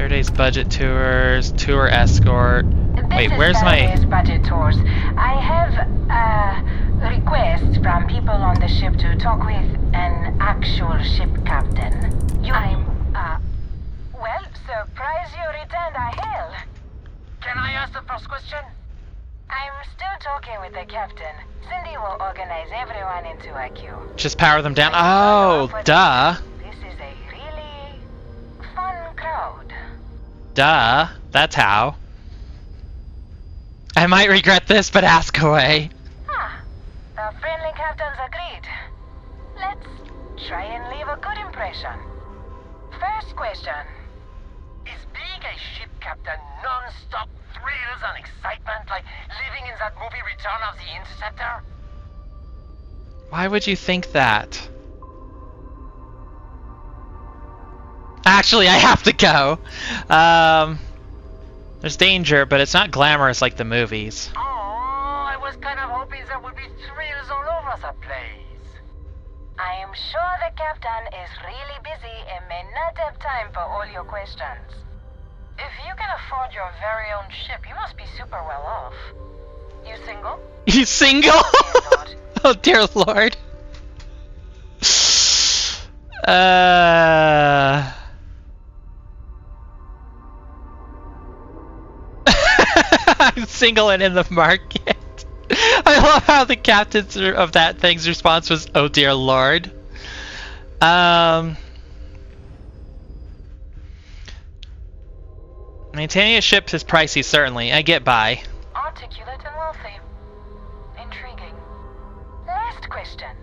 0 days budget tours, tour escort. Wait, where's my... budget tours. I have requests from people on the ship to talk with an actual ship captain. Well, surprise you returned a hail. Can I ask the first question? I'm still talking with the captain. Cindy will organize everyone into a queue. Just power them down. Oh, duh. This is a really fun crowd. Duh. That's how. I might regret this, but ask away. The friendly captains agreed. Let's try and leave a good impression. First question. Is being a ship captain non-stop thrills and excitement like living in that movie Return of the Interceptor? Why would you think that? Actually, I have to go. There's danger, but it's not glamorous like the movies. Oh, I was kind of hoping there would be thrills all over the place. I am sure the captain is really busy and may not have time for all your questions. If you can afford your very own ship, you must be super well off. You single? You single? Oh dear lord. I'm single and in the market. I love how the captain of that thing's response was, "Oh dear lord." Maintaining a ship is pricey, certainly. I get by. Articulate and wealthy. Intriguing. Last question.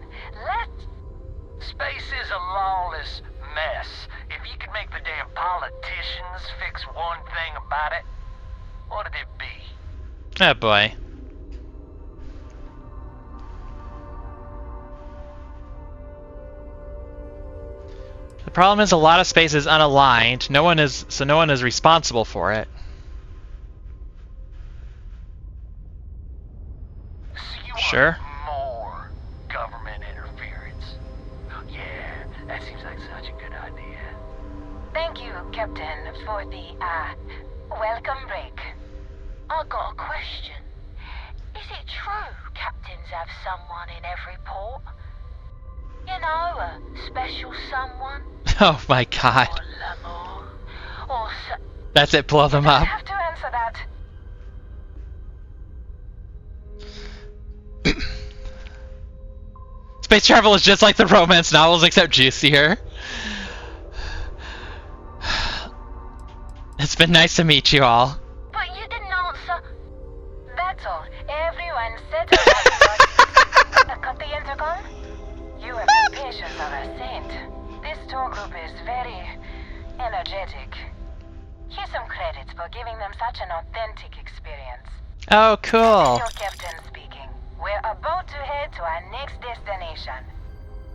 Space is a lawless mess. If you could make the damn politicians fix one thing about it, what'd it be? Oh boy. The problem is a lot of space is unaligned. No one is responsible for it. So you Sure. want more government interference? Yeah, that seems like such a good idea. Thank you, Captain, for the welcome break. I got a question. Is it true captains have someone in every port? You know, a special someone? Oh my god. Or l'amour? Or That's it, blow them I up. have to answer that. Space travel is just like the romance novels, except juicier. It's been nice to meet you all. But you didn't answer. That's all. Everyone settled down. Cut the intercom? You have the patience of a saint. This tour group is very energetic. Here's some credits for giving them such an authentic experience. Oh, cool. This is your captain speaking. We're about to head to our next destination.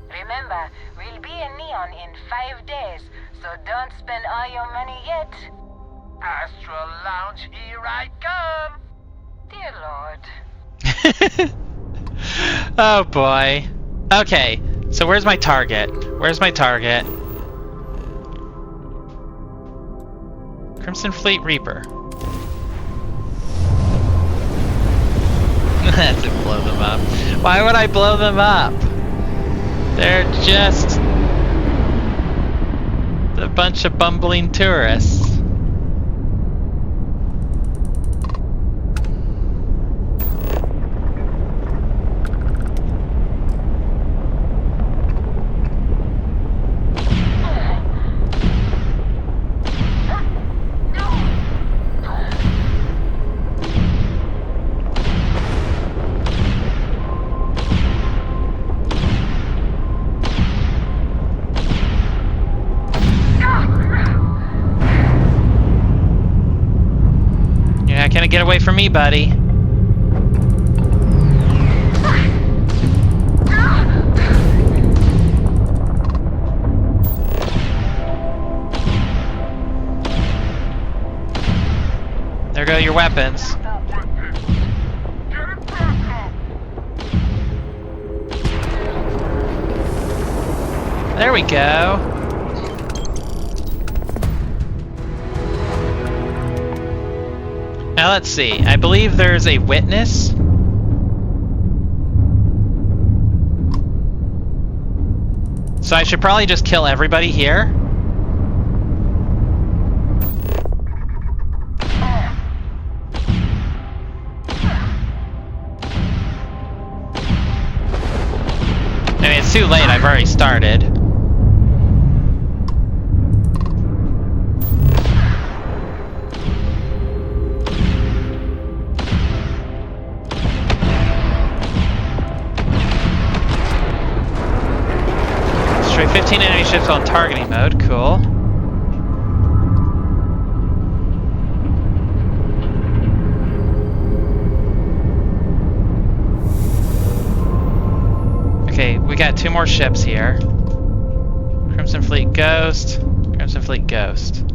Remember, we'll be in Neon in 5 days, so don't spend all your money yet. Astral Lounge, here I come! Dear Lord. Oh boy. Okay, so where's my target? Where's my target? Crimson Fleet Reaper. That's it, blow them up. Why would I blow them up? They're just a bunch of bumbling tourists. Get away from me, buddy. There go your weapons. There we go. Now let's see. I believe there's a witness. So I should probably just kill everybody here. I mean, it's too late. I've already started. Destroy 15 enemy ships on targeting mode. Cool. Okay, we got 2 more ships here. Crimson Fleet Ghost. Crimson Fleet Ghost.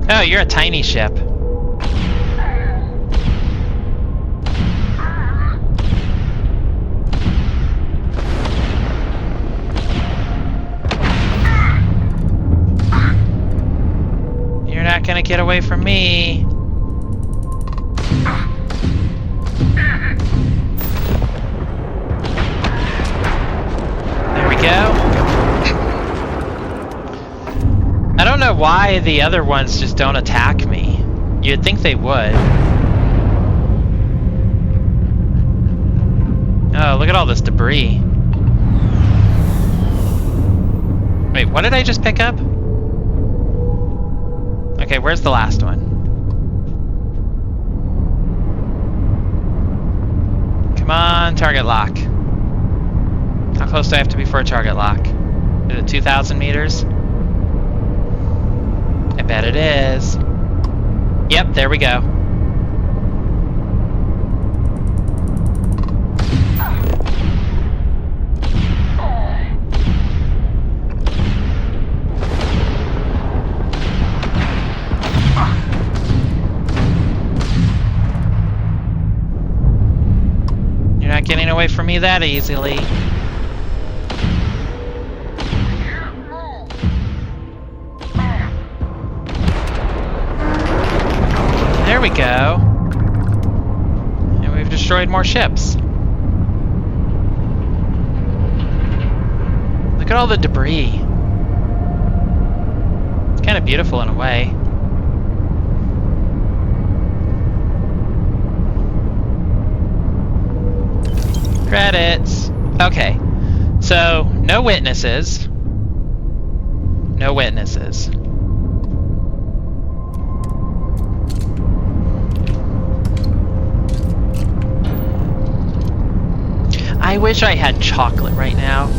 Oh, you're a tiny ship. You're not gonna get away from me. There we go. I don't know why the other ones just don't attack me. You'd think they would. Oh, look at all this debris. Wait, what did I just pick up? Okay, where's the last one? Come on, target lock. How close do I have to be for a target lock? Is it 2,000 meters? I bet it is. Yep, there we go. You're not getting away from me that easily. There we go. And we've destroyed more ships. Look at all the debris. It's kind of beautiful in a way. Credits. Okay. So, no witnesses. No witnesses. I wish I had chocolate right now.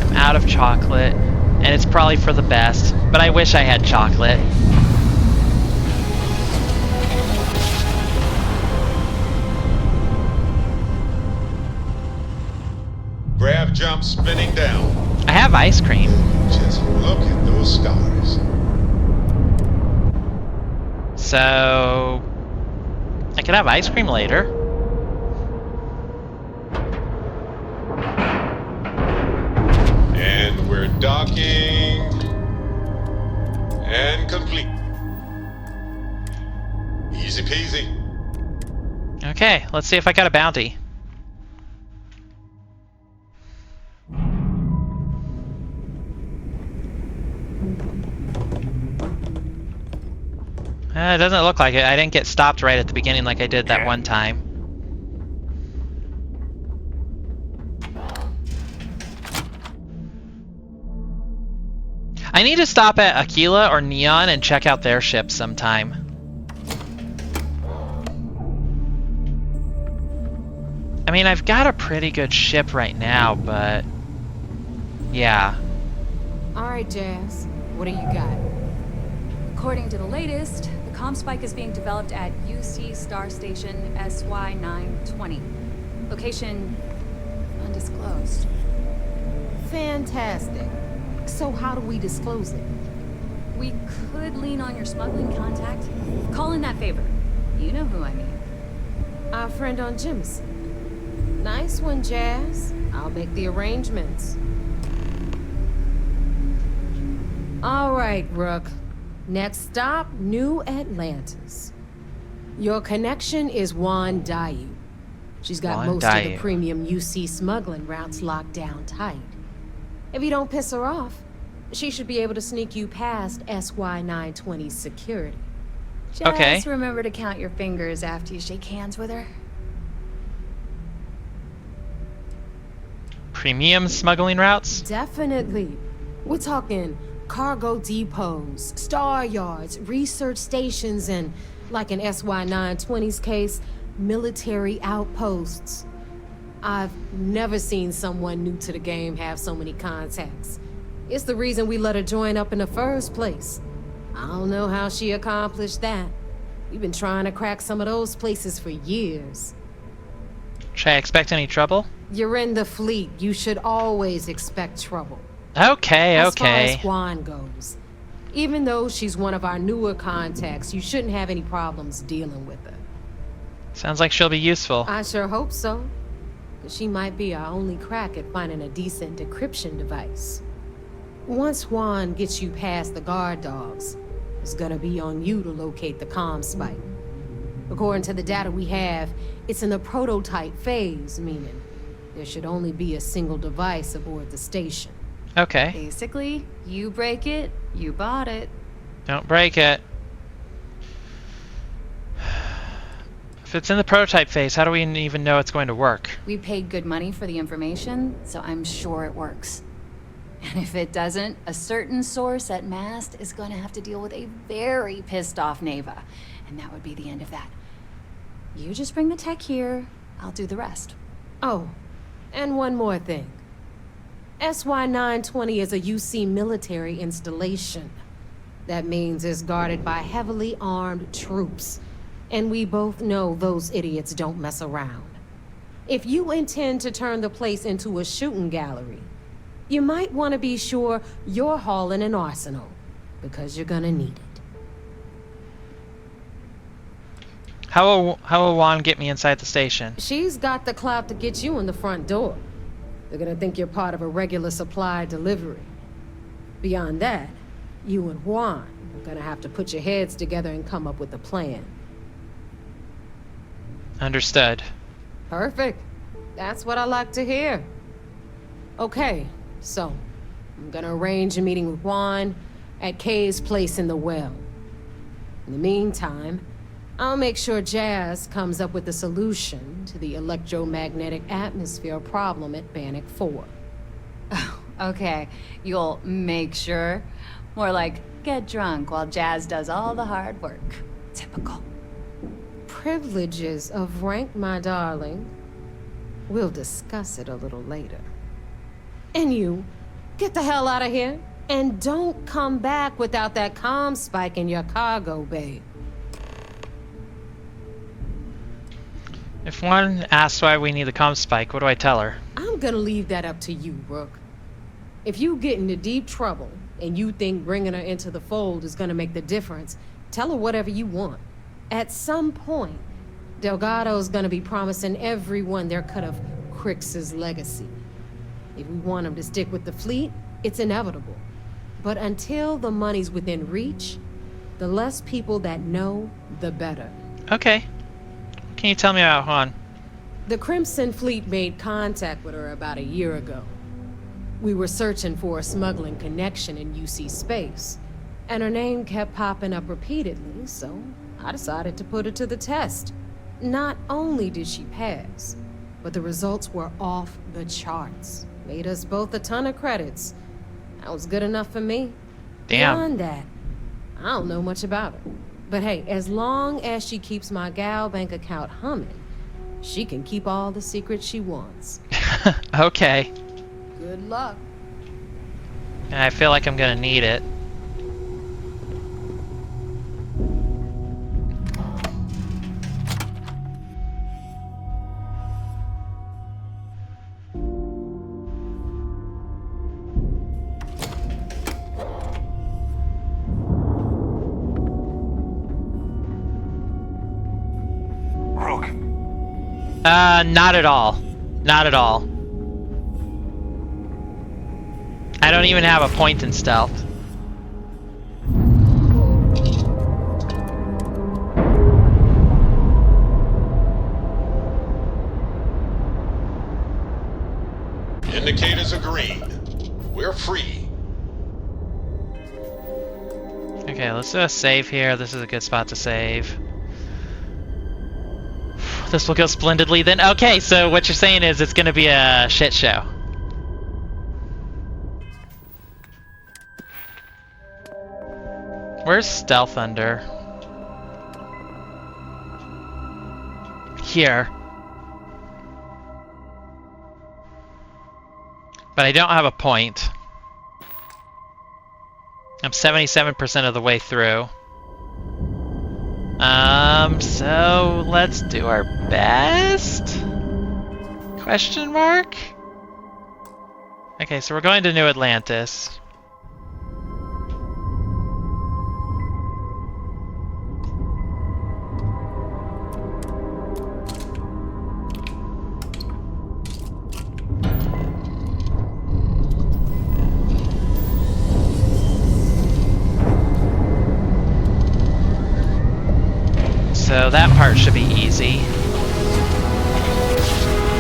I'm out of chocolate, and it's probably for the best, but I wish I had chocolate. Grav jump spinning down. I have ice cream. Just look at those stars. So I could have ice cream later. And we're docking. And complete. Easy peasy. Okay, let's see if I got a bounty. It doesn't look like it. I didn't get stopped right at the beginning like I did that one time. I need to stop at Aquila or Neon and check out their ships sometime. I mean, I've got a pretty good ship right now, but yeah. Alright, Jazz. What do you got? According to the latest, the comm spike is being developed at UC Star Station SY-920. Location undisclosed. Fantastic. So how do we disclose it? We could lean on your smuggling contact. Call in that favor. You know who I mean. Our friend on Jim's. Nice one, Jazz. I'll make the arrangements. All right, Rook. Next stop, New Atlantis. Your connection is Juan Dayu. She's got Juan most of the Dayu. premium UC smuggling routes locked down tight. If you don't piss her off, she should be able to sneak you past SY-920's security. Just Okay. remember to count your fingers after you shake hands with her. Premium smuggling routes? Definitely. We're talking cargo depots, star yards, research stations, and, like in SY-920's case, military outposts. I've never seen someone new to the game have so many contacts. It's the reason we let her join up in the first place. I don't know how she accomplished that. We've been trying to crack some of those places for years. Should I expect any trouble? You're in the fleet. You should always expect trouble. Okay, As far as okay. Juan goes, even though she's one of our newer contacts, you shouldn't have any problems dealing with her. Sounds like she'll be useful. I sure hope so. 'Cause she might be our only crack at finding a decent decryption device. Once Juan gets you past the guard dogs, it's gonna be on you to locate the comm spike. According to the data we have, it's in the prototype phase, meaning there should only be a single device aboard the station. Okay. Basically, you break it, you bought it. Don't break it. If it's in the prototype phase, how do we even know it's going to work? We paid good money for the information, so I'm sure it works. And if it doesn't, a certain source at Mast is going to have to deal with a very pissed off Neva. And that would be the end of that. You just bring the tech here, I'll do the rest. Oh, and one more thing. SY-920 is a UC military installation. That means it's guarded by heavily armed troops. And we both know those idiots don't mess around. If you intend to turn the place into a shooting gallery, you might want to be sure you're hauling an arsenal, because you're gonna need it. How will Juan get me inside the station? She's got the clout to get you in the front door. They're gonna think you're part of a regular supply delivery. Beyond that, you and Juan are gonna have to put your heads together and come up with a plan. Understood. Perfect. That's what I like to hear. Okay, so I'm gonna arrange a meeting with Juan at Kay's place in the well. In the meantime, I'll make sure Jazz comes up with a solution to the electromagnetic atmosphere problem at Bannock 4. Okay, you'll make sure. More like, get drunk while Jazz does all the hard work. Typical. Privileges of rank, my darling. We'll discuss it a little later. And you, get the hell out of here. And don't come back without that comm spike in your cargo bay. If one asks why we need the comm spike, what do I tell her? I'm gonna leave that up to you, Rook. If you get into deep trouble and you think bringing her into the fold is gonna make the difference, tell her whatever you want. At some point, Delgado's gonna be promising everyone their cut of Crix's legacy. If we want him to stick with the fleet, it's inevitable. But until the money's within reach, the less people that know, the better. Okay. Can you tell me about Juan? The Crimson Fleet made contact with her about a year ago. We were searching for a smuggling connection in UC space, and her name kept popping up repeatedly, so I decided to put her to the test. Not only did she pass, but the results were off the charts. Made us both a ton of credits. That was good enough for me. Damn. Beyond that, I don't know much about her. But hey, as long as she keeps my gal bank account humming, she can keep all the secrets she wants. Okay. Good luck. I feel like I'm gonna need it. Rook, Not at all. Not at all. I don't even have a point in stealth. green. We're free. Okay, let's do a save here. This is a good spot to save. This will go splendidly then. Okay, so what you're saying is it's gonna be a shit show. Where's Stealth under? Here. But I don't have a point. I'm 77% of the way through. So let's do our best? Question mark? Okay, so we're going to New Atlantis. So that part should be easy.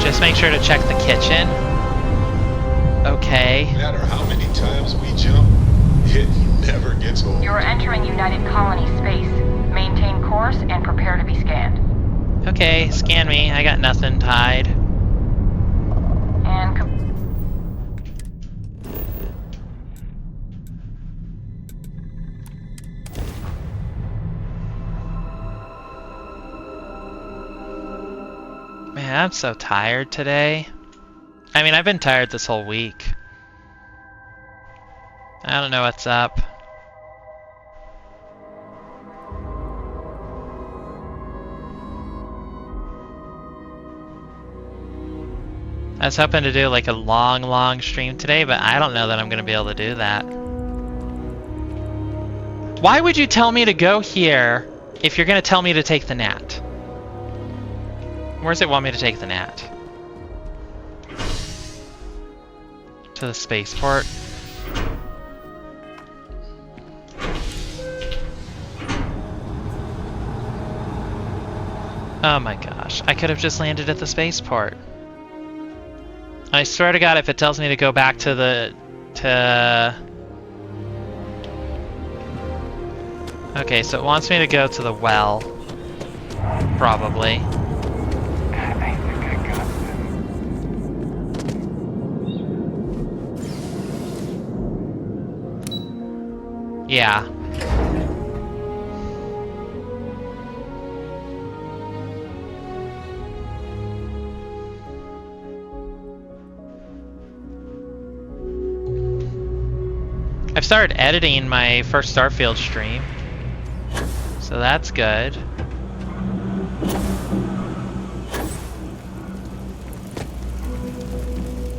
Just make sure to check the kitchen. Okay. No matter how many times we jump, it never gets old. You're entering United Colony space. Maintain course and prepare to be scanned. Okay, scan me. I got nothing tied. And Man, I'm so tired today. I mean, I've been tired this whole week. I don't know what's up. I was hoping to do like a long stream today, but I don't know that I'm gonna be able to do that. Why would you tell me to go here if you're gonna tell me to take the gnat? Where does it want me to take the gnat? To the spaceport. Oh my gosh, I could have just landed at the spaceport. I swear to God, if it tells me to go back to the... Okay, so it wants me to go to the well. Probably. I think I got this. Yeah. I've started editing my first Starfield stream, so that's good.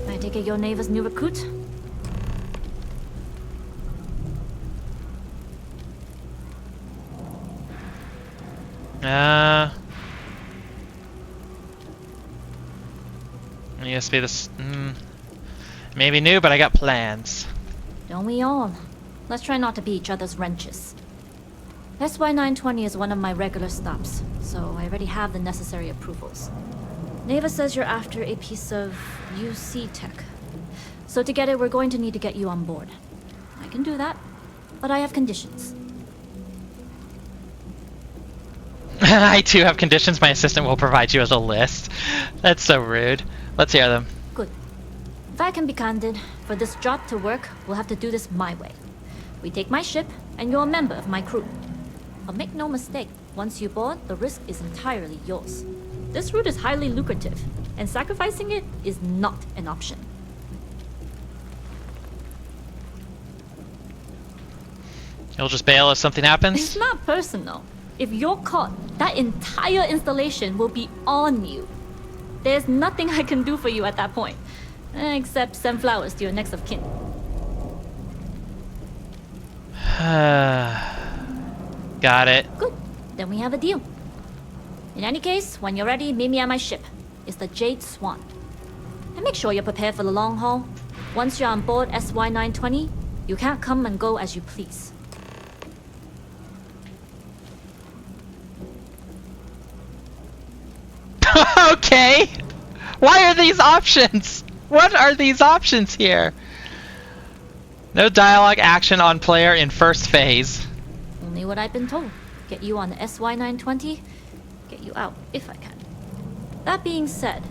I take it your neighbor's new recruit? Used to be this. Maybe new, but I got plans. Don't we all? Let's try not to be each other's wrenches. SY-920 is one of my regular stops, so I already have the necessary approvals. Neva says you're after a piece of UC tech. So to get it, we're going to need to get you on board. I can do that, but I have conditions. I too have conditions. My assistant will provide you with a list. That's so rude. Let's hear them. Good. If I can be candid, for this job to work, we'll have to do this my way. We take my ship, and you're a member of my crew. But make no mistake, once you board, the risk is entirely yours. This route is highly lucrative, and sacrificing it is not an option. You'll just bail if something happens? It's not personal. If you're caught, that entire installation will be on you. There's nothing I can do for you at that point, except send flowers to your next of kin. Got it. Good. Then we have a deal. In any case, when you're ready, meet me at my ship. It's the Jade Swan. And make sure you're prepared for the long haul. Once you're on board SY-920, you can't come and go as you please. Okay. Why are these options? What are these options here? No dialogue action on player in first phase. Only what I've been told. Get you on the SY-920, get you out if I can. That being said,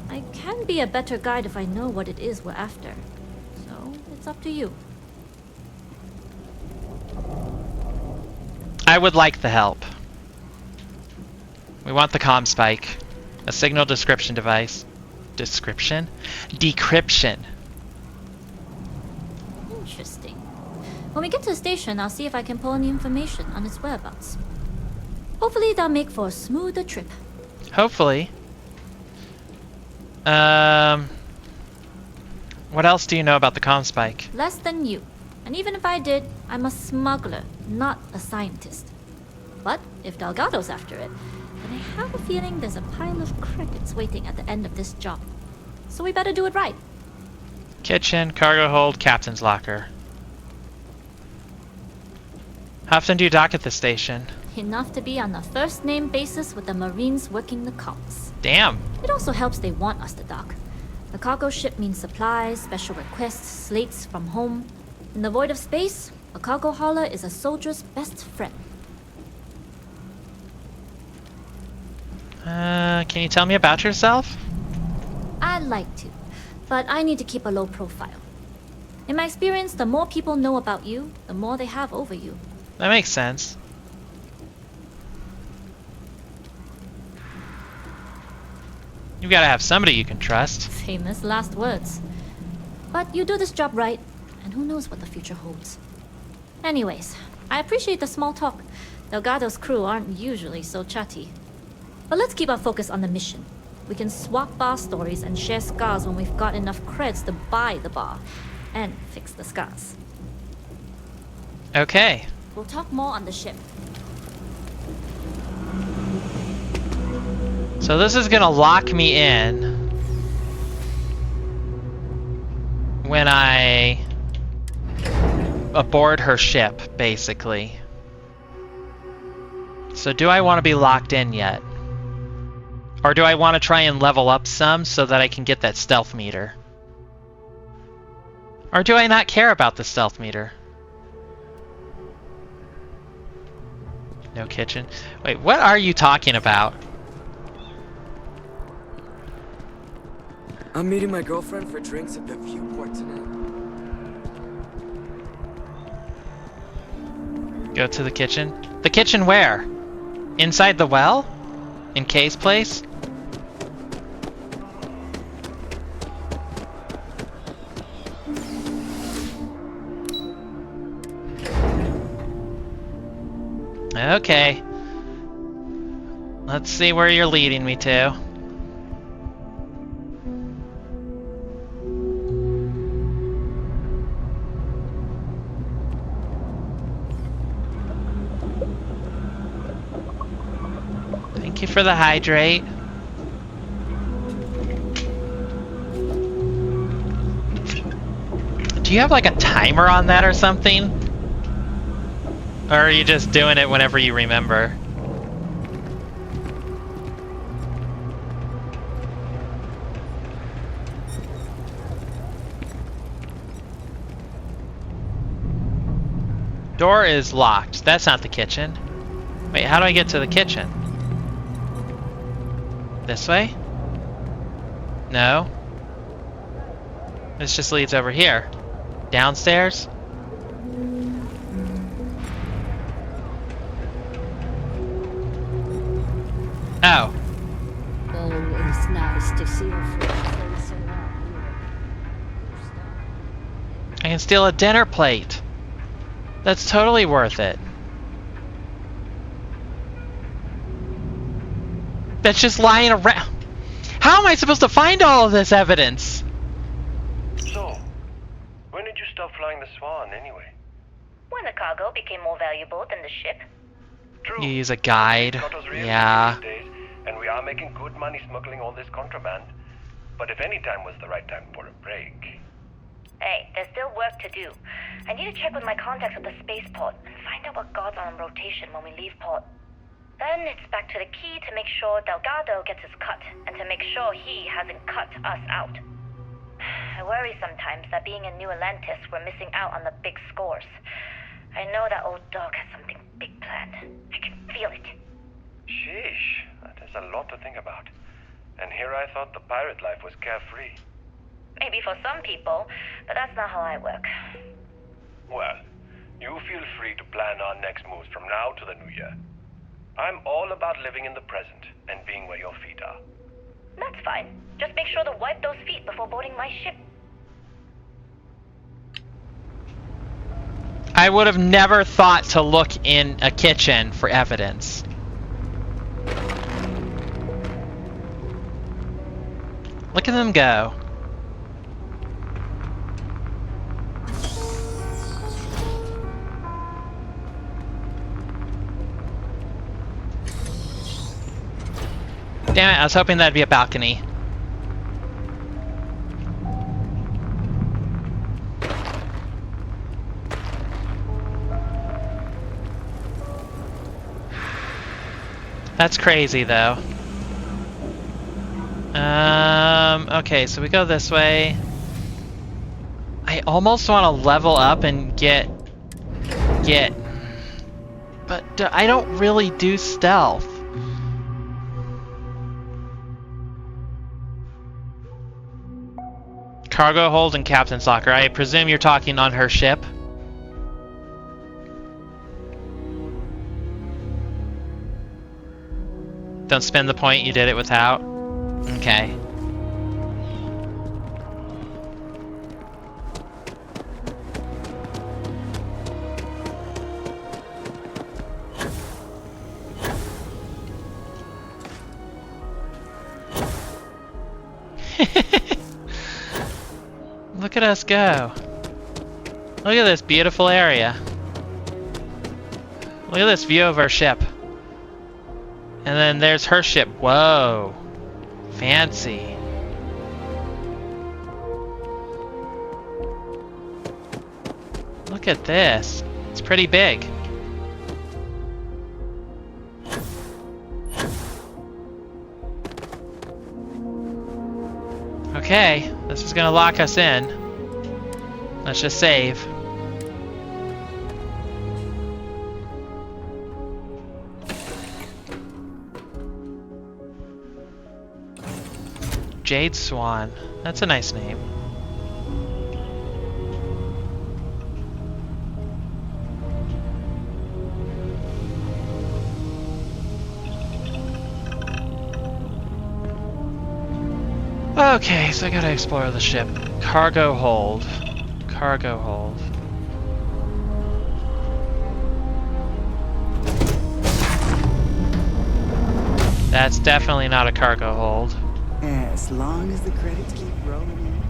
I can be a better guide if I know what it is we're after. So, it's up to you. I would like the help. We want the comm spike. A signal description device. Description? Decryption. Interesting. When we get to the station, I'll see if I can pull any information on its whereabouts. Hopefully that'll make for a smoother trip. Hopefully. What else do you know about the comm spike? Less than you. And even if I did, I'm a smuggler, not a scientist. But if Delgado's after it, then I have a feeling there's a pile of credits waiting at the end of this job. So we better do it right. Kitchen, cargo hold, captain's locker. How often do you dock at the station? Enough to be on a first-name basis with the Marines working the comms. Damn. It also helps they want us to dock. The cargo ship means supplies, special requests, slates from home. In the void of space, a cargo hauler is a soldier's best friend. Can you tell me about yourself? I'd like to, but I need to keep a low profile. In my experience, the more people know about you, the more they have over you. That makes sense. You gotta have somebody you can trust. Famous last words. But you do this job right, and who knows what the future holds. Anyways, I appreciate the small talk. Delgado's crew aren't usually so chatty. But let's keep our focus on the mission. We can swap bar stories and share scars when we've got enough creds to buy the bar and fix the scars. Okay. We'll talk more on the ship. So this is gonna lock me in when I aboard her ship, basically. So do I want to be locked in yet? Or do I want to try and level up some so that I can get that stealth meter? Or do I not care about the stealth meter? No kitchen. Wait, what are you talking about? I'm meeting my girlfriend for drinks at the viewport tonight. Go to the kitchen. The kitchen where? Inside the well? In Kay's place? Okay. Let's see where you're leading me to. Thank you for the hydrate. Do you have like a timer on that or something? Or are you just doing it whenever you remember? Door is locked. That's not the kitchen. Wait, how do I get to the kitchen? This way? No. This just leads over here. Downstairs? Oh. Always nice to see a friend face around I can steal a dinner plate. That's totally worth it. That's just lying around. How am I supposed to find all of this evidence? So, when did you stop flying the Swan anyway? When the cargo became more valuable than the ship. True. You use a guide. Got us real Yeah. these days, and we are making good money smuggling all this contraband. But if any time was the right time for a break. Hey, there's still work to do. I need to check with my contacts at the spaceport and find out what guards are on rotation when we leave port. Then it's back to the key to make sure Delgado gets his cut, and to make sure he hasn't cut us out. I worry sometimes that being in New Atlantis, we're missing out on the big scores. I know that old dog has something big planned. I can feel it. Sheesh, that is a lot to think about. And here I thought the pirate life was carefree. Maybe for some people, but that's not how I work. Well, you feel free to plan our next moves from now to the new year. I'm all about living in the present and being where your feet are. That's fine. Just make sure to wipe those feet before boarding my ship. I would have never thought to look in a kitchen for evidence. Look at them go. Damn it, I was hoping that'd be a balcony. That's crazy, though. Okay, so we go this way. I almost want to level up and get... But I don't really do stealth. Cargo hold and captain's locker. I presume you're talking on her ship? Don't spend the point you did it without? Okay. Look at us go. Look at this beautiful area. Look at this view of our ship. And then there's her ship. Whoa. Fancy. Look at this. It's pretty big. Okay, this is gonna lock us in. Let's just save. Jade Swan. That's a nice name. Okay, so I gotta explore the ship. Cargo hold. Cargo hold. That's definitely not a cargo hold. As long as the credits keep rolling in.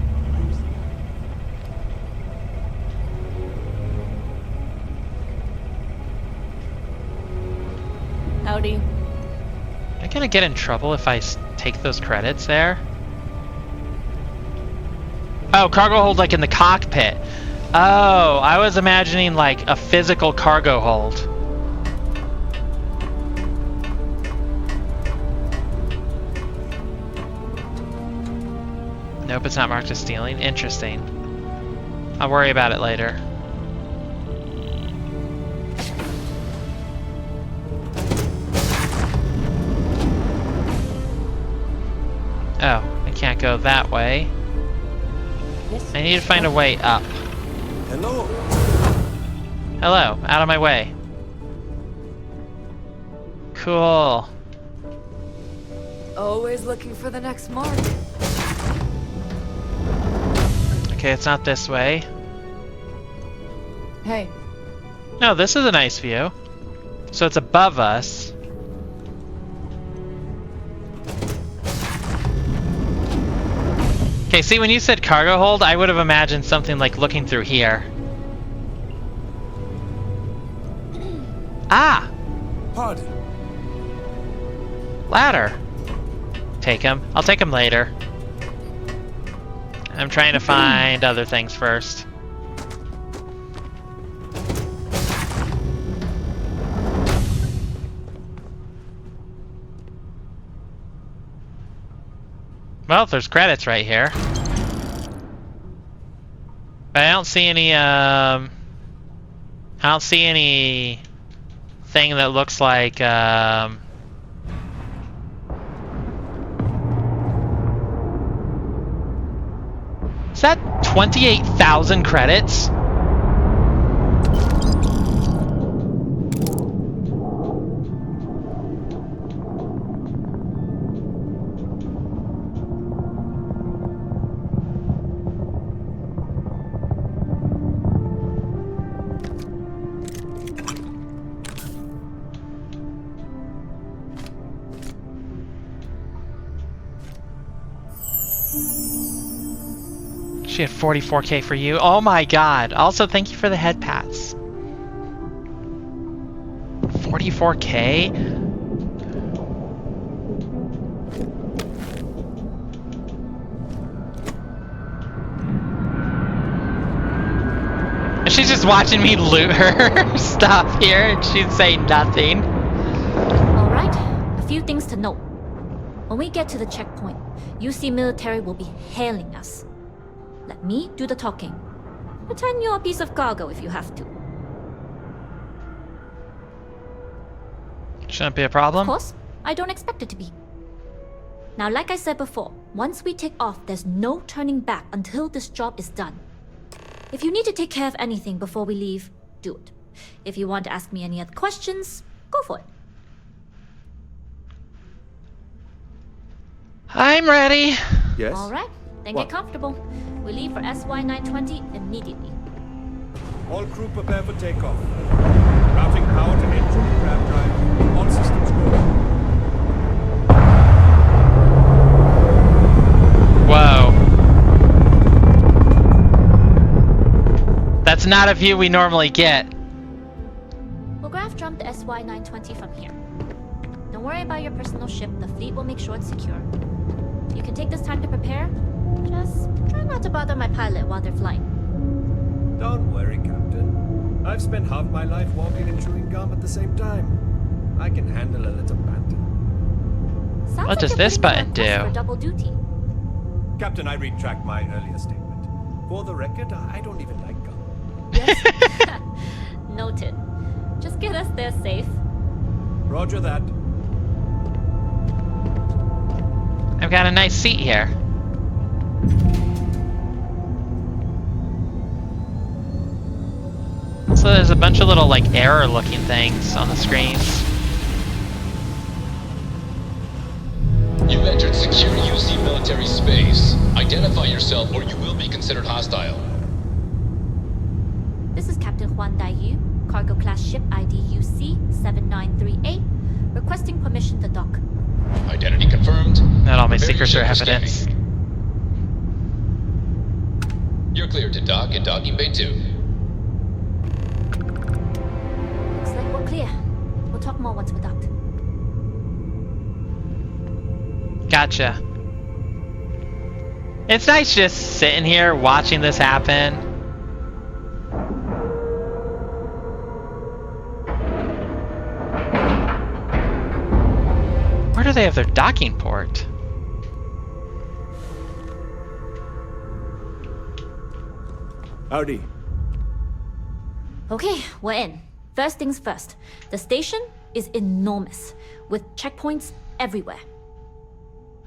Howdy. Am I gonna get in trouble if I take those credits there? Oh, cargo hold like in the cockpit. Oh, I was imagining like a physical cargo hold. Nope, it's not marked as stealing. Interesting. I'll worry about it later. Oh, I can't go that way. I need to find a way up. Hello. Hello, out of my way. Cool. Always looking for the next mark. Okay, it's not this way. Hey. No, this is a nice view. So it's above us. Okay, see, when you said cargo hold, I would have imagined something like looking through here. Ah! Pardon. Ladder. Take him. I'll take him later. I'm trying to find other things first. Well, there's credits right here. But I don't see any, I don't see any thing that looks like, is that 28,000 credits? She had 44K for you. Oh my god. Also, thank you for the head pats. 44K? She's just watching me loot her stuff here and she'd say nothing. Alright, a few things to note. When we get to the checkpoint, UC military will be hailing us. Let me do the talking. Pretend you're a piece of cargo if you have to. Shouldn't be a problem. Of course, I don't expect it to be. Now, like I said before, once we take off, there's no turning back until this job is done. If you need to take care of anything before we leave, do it. If you want to ask me any other questions, go for it. I'm ready. Yes? Alright, then get comfortable. We leave for SY-920 immediately. All crew prepare for takeoff. Routing power to engine and grab drive. All systems go. Whoa. That's not a view we normally get. We'll graph jump the SY-920 from here. Don't worry about your personal ship. The fleet will make sure it's secure. You can take this time to prepare. Just try not to bother my pilot while they're flying. Don't worry, Captain. I've spent half my life walking and chewing gum at the same time. I can handle a little banter. Sounds What does this button do? For double duty. Captain, I retract my earlier statement. For the record, I don't even like gum. Yes. Noted. Just get us there safe. Roger that. I've got a nice seat here. So there's a bunch of little like error looking things on the screens. You've entered secure UC military space. Identify yourself or you will be considered hostile. This is Captain Huan Daiyu, cargo class ship ID UC-7938, requesting permission to dock. Identity confirmed. Not all my Prepare secrets are yourself for evidence. scanning. You're cleared to dock in docking bay 2. Looks like we're clear. We'll talk more once we're docked. Gotcha. It's nice just sitting here watching this happen. Where do they have their docking port? Howdy. Okay, we're in. First things first. The station is enormous, with checkpoints everywhere.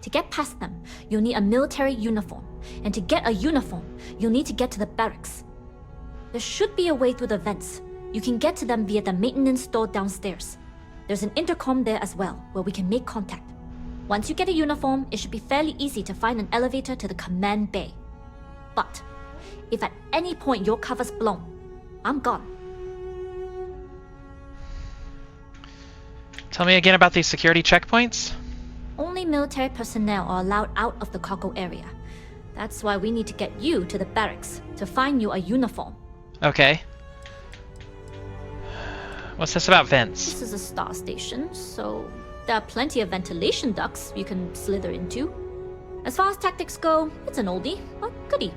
To get past them, you'll need a military uniform. And to get a uniform, you'll need to get to the barracks. There should be a way through the vents. You can get to them via the maintenance door downstairs. There's an intercom there as well, where we can make contact. Once you get a uniform, it should be fairly easy to find an elevator to the command bay. But if at any point your cover's blown, I'm gone. Tell me again about these security checkpoints. Only military personnel are allowed out of the cargo area. That's why we need to get you to the barracks to find you a uniform. Okay. What's this about vents? This is a star station, so there are plenty of ventilation ducts you can slither into. As far as tactics go, it's an oldie, but goodie.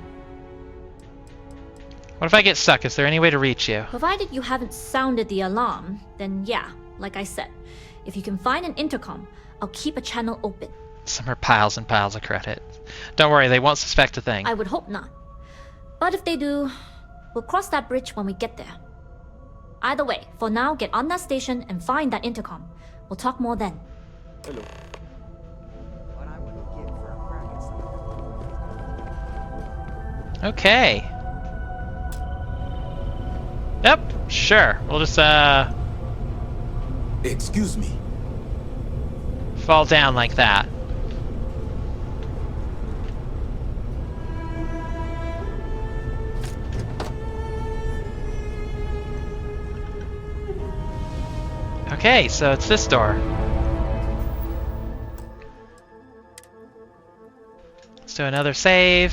What if I get stuck? Is there any way to reach you? Provided you haven't sounded the alarm, then yeah, like I said, if you can find an intercom, I'll keep a channel open. Some are piles and piles of credit. Don't worry, they won't suspect a thing. I would hope not. But if they do, we'll cross that bridge when we get there. Either way, for now, get on that station and find that intercom. We'll talk more then. Hello. Okay. Yep, sure. We'll just, Excuse me. fall down like that. Okay, so it's this door. Let's do another save.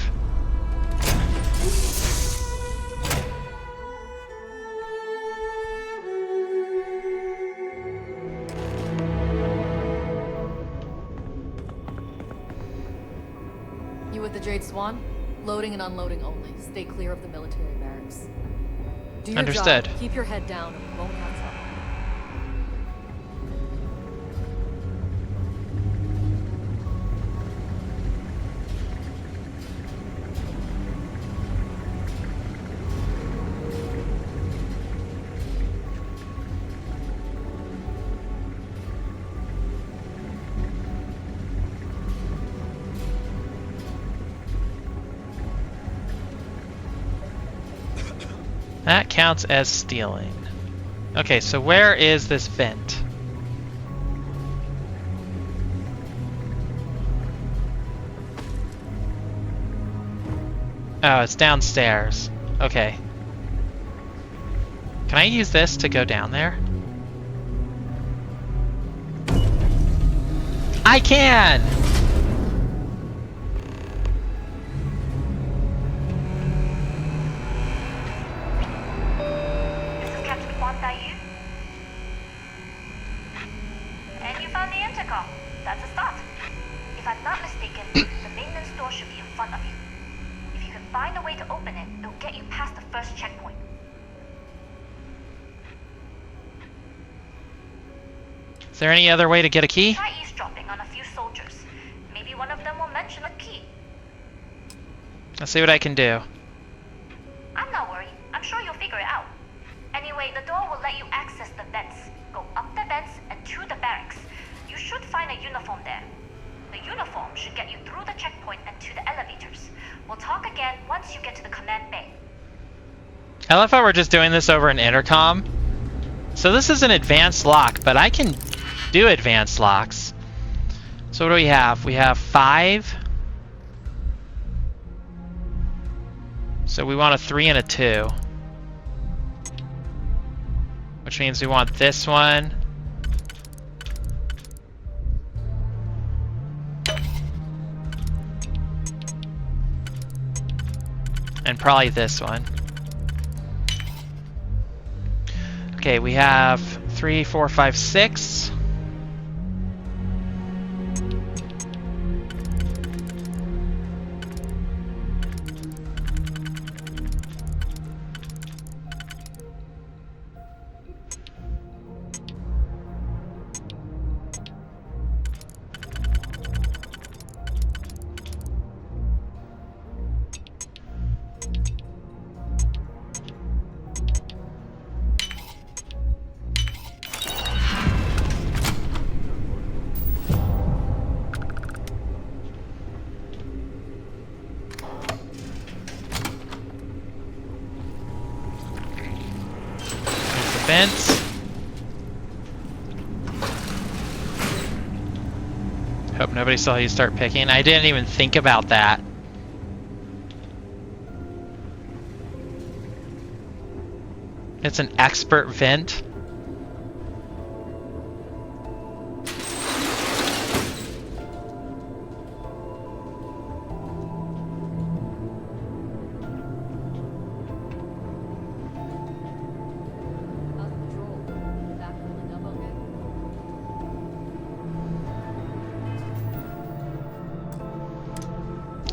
You with the Jade Swan? Loading and unloading only. Stay clear of the military barracks. Do your Understood. job. Keep your head down and we won't have trouble. That counts as stealing. Okay, so where is this vent? Oh, it's downstairs. Okay. Can I use this to go down there? I can! And you found the intercom. That's a start. If I'm not mistaken, the maintenance door should be in front of you. If you can find a way to open it, it'll get you past the first checkpoint. Is there any other way to get a key? Try eavesdropping on a few soldiers. Maybe one of them will mention a key. Let's see what I can do. I'm not worried. I'm sure you'll figure it out. Anyway, the door will let you access the vents. Go up the vents and to the barracks. You should find a uniform there. The uniform should get you through the checkpoint and to the elevators. We'll talk again once you get to the command bay. I love how we're just doing this over an intercom. So this is an advanced lock, but I can do advanced locks. So what do we have? We have 5. So we want a 3 and a 2. Which means we want this one. And probably this one. Okay, we have 3, 4, 5, 6. Vents. Hope nobody saw you start picking. I didn't even think about that. It's an expert vent.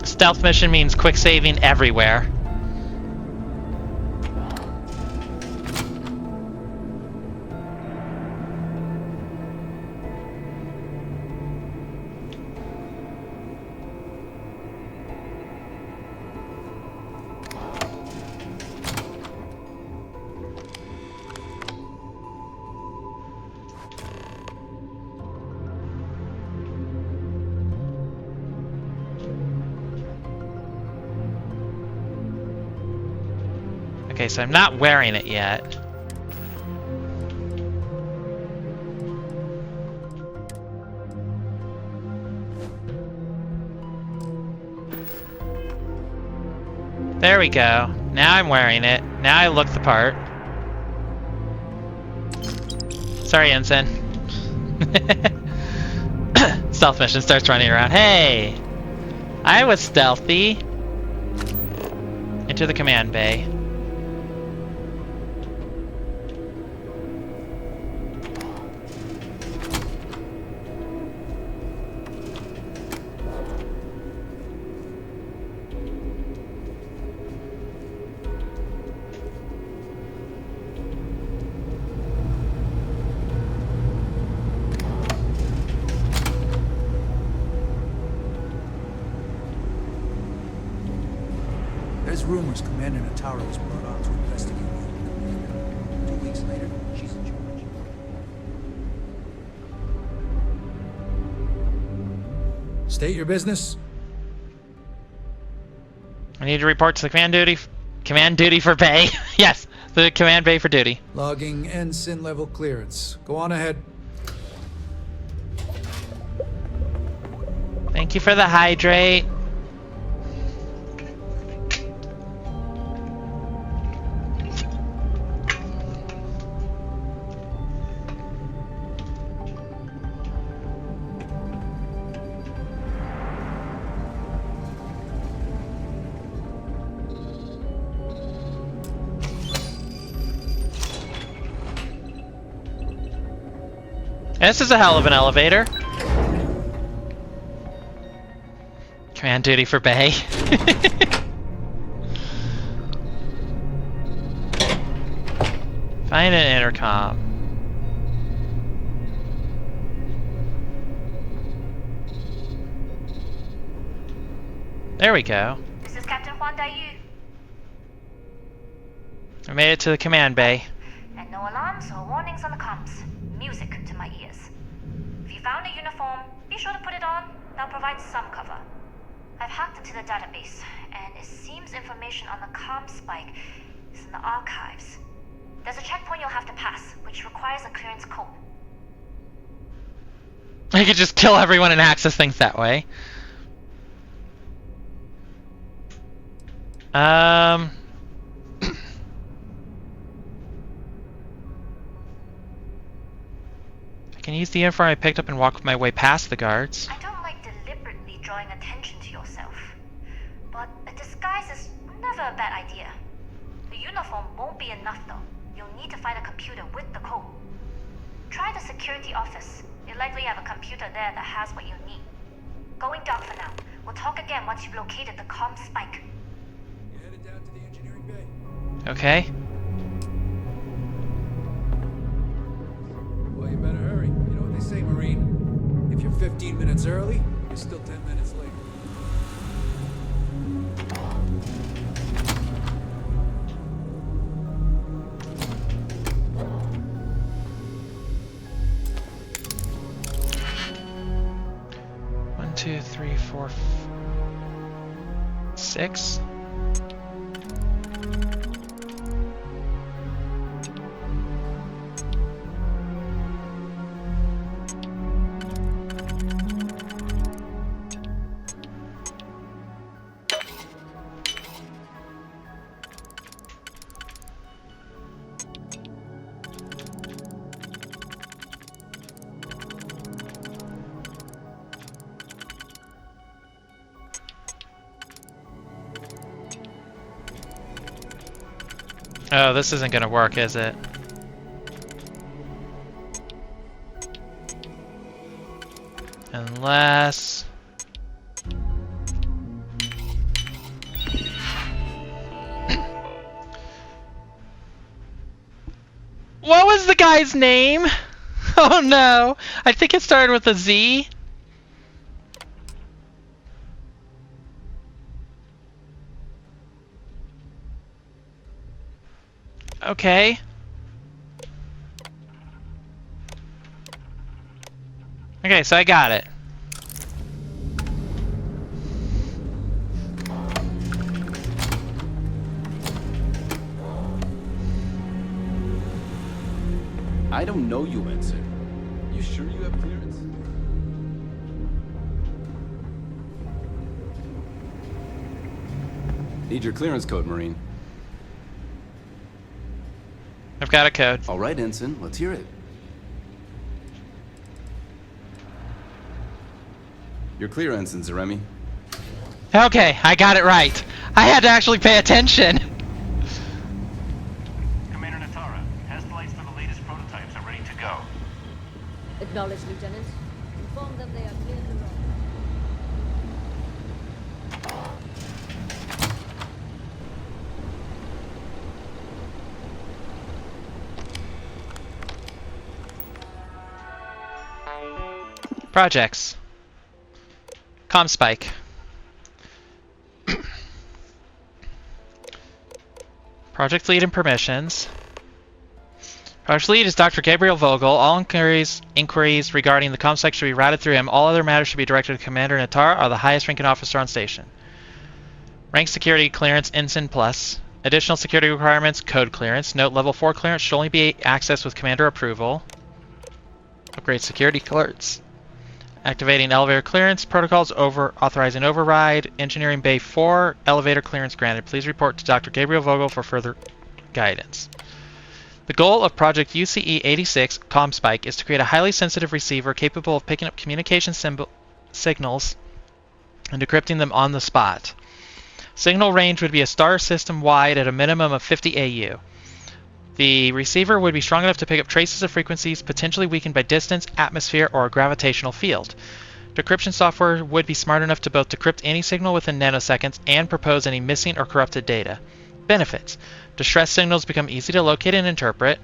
Stealth mission means quick saving everywhere. Okay, so I'm not wearing it yet. There we go. Now I'm wearing it. Now I look the part. Sorry, Ensign. Stealth mission starts running around. Hey! I was stealthy. Into the command bay. There's rumors Commander Natara was brought on to investigate the 2 weeks later, she's in charge. State your business. I need to report to the command duty for bay. Yes, the command bay for duty. Logging ensign level clearance. Go on ahead. Thank you for the hydrate. This is a hell of an elevator. Command duty for bay. Find an intercom. There we go. This is Captain Huan Daiyu. I made it to the command bay. And no alarms or warnings on the comms. Music to my ears. If you found a uniform, be sure to put it on. That'll provide some cover. I've hacked into the database, and it seems information on the comm spike is in the archives. There's a checkpoint you'll have to pass, which requires a clearance code. I could just kill everyone and access things that way. I can use the info I picked up and walk my way past the guards. I don't like deliberately drawing attention to yourself, but a disguise is never a bad idea. The uniform won't be enough though. You'll need to find a computer with the code. Try the security office. You'll likely have a computer there that has what you need. Going dark for now. We'll talk again once you've located the comm spike. You're headed down to the engineering bay. Okay. Well, you better hurry. You know what they say, Marine? If you're 15 minutes early, you're still 10 minutes late. One, two, three, four, 6. Oh, this isn't gonna work, is it? Unless... What was the guy's name? Oh no! I think it started with a Z. Okay. Okay, so I got it. I don't know you, Ensign. You sure you have clearance? Need your clearance code, Marine. I've got a code. All right, Ensign, let's hear it. You're clear, Ensign Zaremi. Okay, I got it right. I had to actually pay attention. Commander Natara, test flights for the latest prototypes are ready to go. Acknowledged, Lieutenant. Inform them they are clear to roll. Projects. Comspike. Project lead and permissions. Project lead is Dr. Gabriel Vogel. All inquiries regarding the Comspike should be routed through him. All other matters should be directed to Commander Natara or the highest ranking officer on station. Rank security clearance Ensign Plus. Additional security requirements code clearance. Note level 4 clearance should only be accessed with commander approval. Upgrade security clearance. Activating elevator clearance protocols authorizing override. Engineering Bay 4 elevator clearance granted. Please report to Dr. Gabriel Vogel for further guidance. The goal of Project UCE-86 Comspike is to create a highly sensitive receiver capable of picking up communication signals and decrypting them on the spot. Signal range would be a star system wide at a minimum of 50 AU. The receiver would be strong enough to pick up traces of frequencies potentially weakened by distance, atmosphere, or a gravitational field. Decryption software would be smart enough to both decrypt any signal within nanoseconds and propose any missing or corrupted data. Benefits. Distress signals become easy to locate and interpret.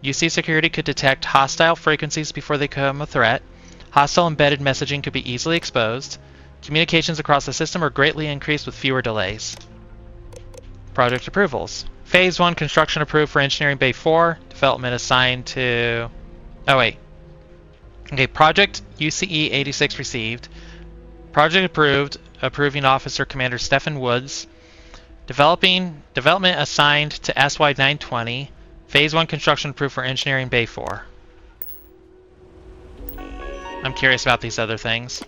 UC security could detect hostile frequencies before they become a threat. Hostile embedded messaging could be easily exposed. Communications across the system are greatly increased with fewer delays. Project approvals. Phase 1 construction approved for Engineering Bay 4. Development assigned to... Oh, wait. Okay, Project UCE-86 received. Project approved. Approving Officer Commander Stephen Woods. Development assigned to SY-920. Phase 1 construction approved for Engineering Bay 4. I'm curious about these other things.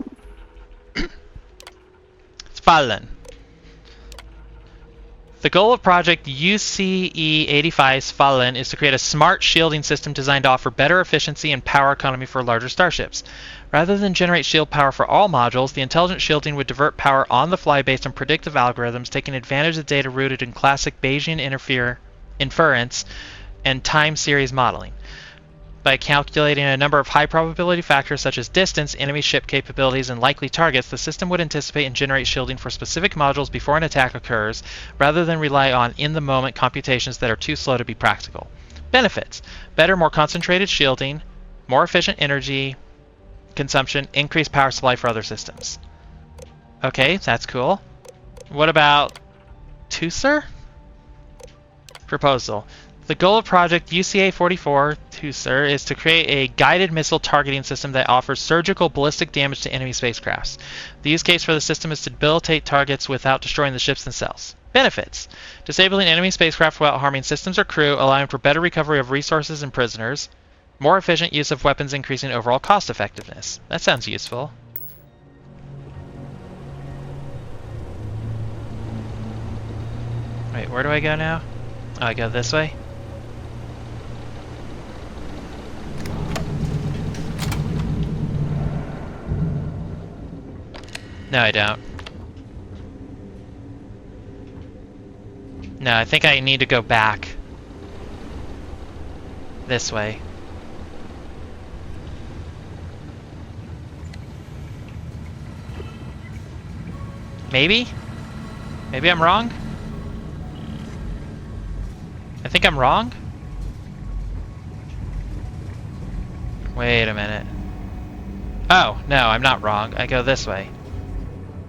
It's Fallen. The goal of Project UCE-85's Fallen is to create a smart shielding system designed to offer better efficiency and power economy for larger starships. Rather than generate shield power for all modules, the intelligent shielding would divert power on the fly based on predictive algorithms, taking advantage of data rooted in classic Bayesian inference and time series modeling. By calculating a number of high probability factors such as distance, enemy ship capabilities, and likely targets, the system would anticipate and generate shielding for specific modules before an attack occurs, rather than rely on in-the-moment computations that are too slow to be practical. Benefits. Better, more concentrated shielding, more efficient energy consumption, increased power supply for other systems. Okay, that's cool. What about Tusser? Proposal. The goal of Project UCA-44 Tusser is to create a guided missile targeting system that offers surgical ballistic damage to enemy spacecrafts. The use case for the system is to debilitate targets without destroying the ships themselves. Benefits. Disabling enemy spacecraft without harming systems or crew, allowing for better recovery of resources and prisoners. More efficient use of weapons, increasing overall cost effectiveness. That sounds useful. Wait, where do I go now? Oh, I go this way? No, I don't. No, I think I need to go back. This way. Maybe? Maybe I'm wrong? I think I'm wrong? Wait a minute. Oh, no, I'm not wrong. I go this way.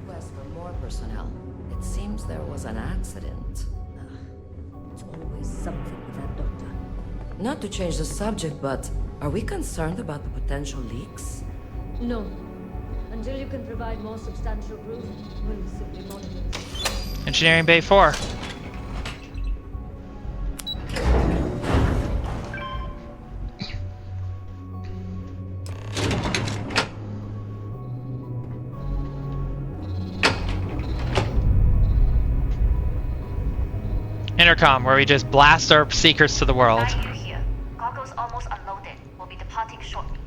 Request for more personnel. It seems there was an accident. There's always something with that doctor. Not to change the subject, but are we concerned about the potential leaks? No. Until you can provide more substantial proof, we'll simply monitor. Engineering Bay 4. Intercom, where we just blast our secrets to the world. Guy, you here. Cargo's almost unloaded. We'll be departing shortly.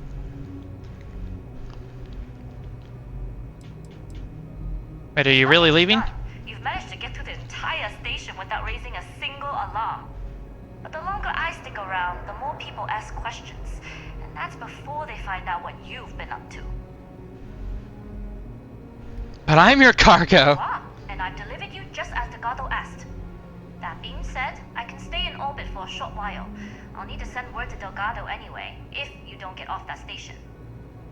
Wait, are you really leaving? You've managed to get through the entire station without raising a single alarm. But the longer I stick around, the more people ask questions. And that's before they find out what you've been up to. But I'm your cargo. Ah, and I've delivered you just as Delgado asked. That being said, I can stay in orbit for a short while. I'll need to send word to Delgado anyway, if you don't get off that station.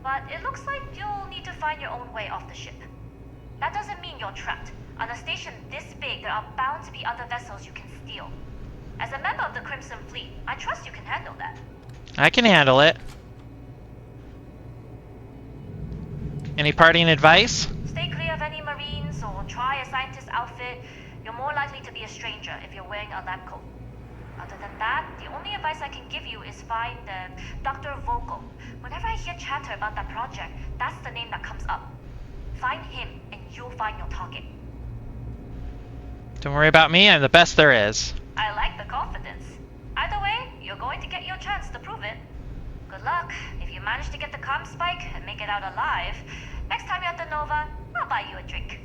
But it looks like you'll need to find your own way off the ship. That doesn't mean you're trapped. On a station this big, there are bound to be other vessels you can steal. As a member of the Crimson Fleet, I trust you can handle that. I can handle it. Any parting advice? Stay clear of any Marines or try a scientist outfit. You're more likely to be a stranger if you're wearing a lab coat. Other than that, the only advice I can give you is find Dr. Vogel. Whenever I hear chatter about that project, that's the name that comes up. Find him, and you'll find your target. Don't worry about me, I'm the best there is. I like the confidence. Either way, you're going to get your chance to prove it. Good luck. If you manage to get the comm spike and make it out alive, next time you're at the Nova, I'll buy you a drink.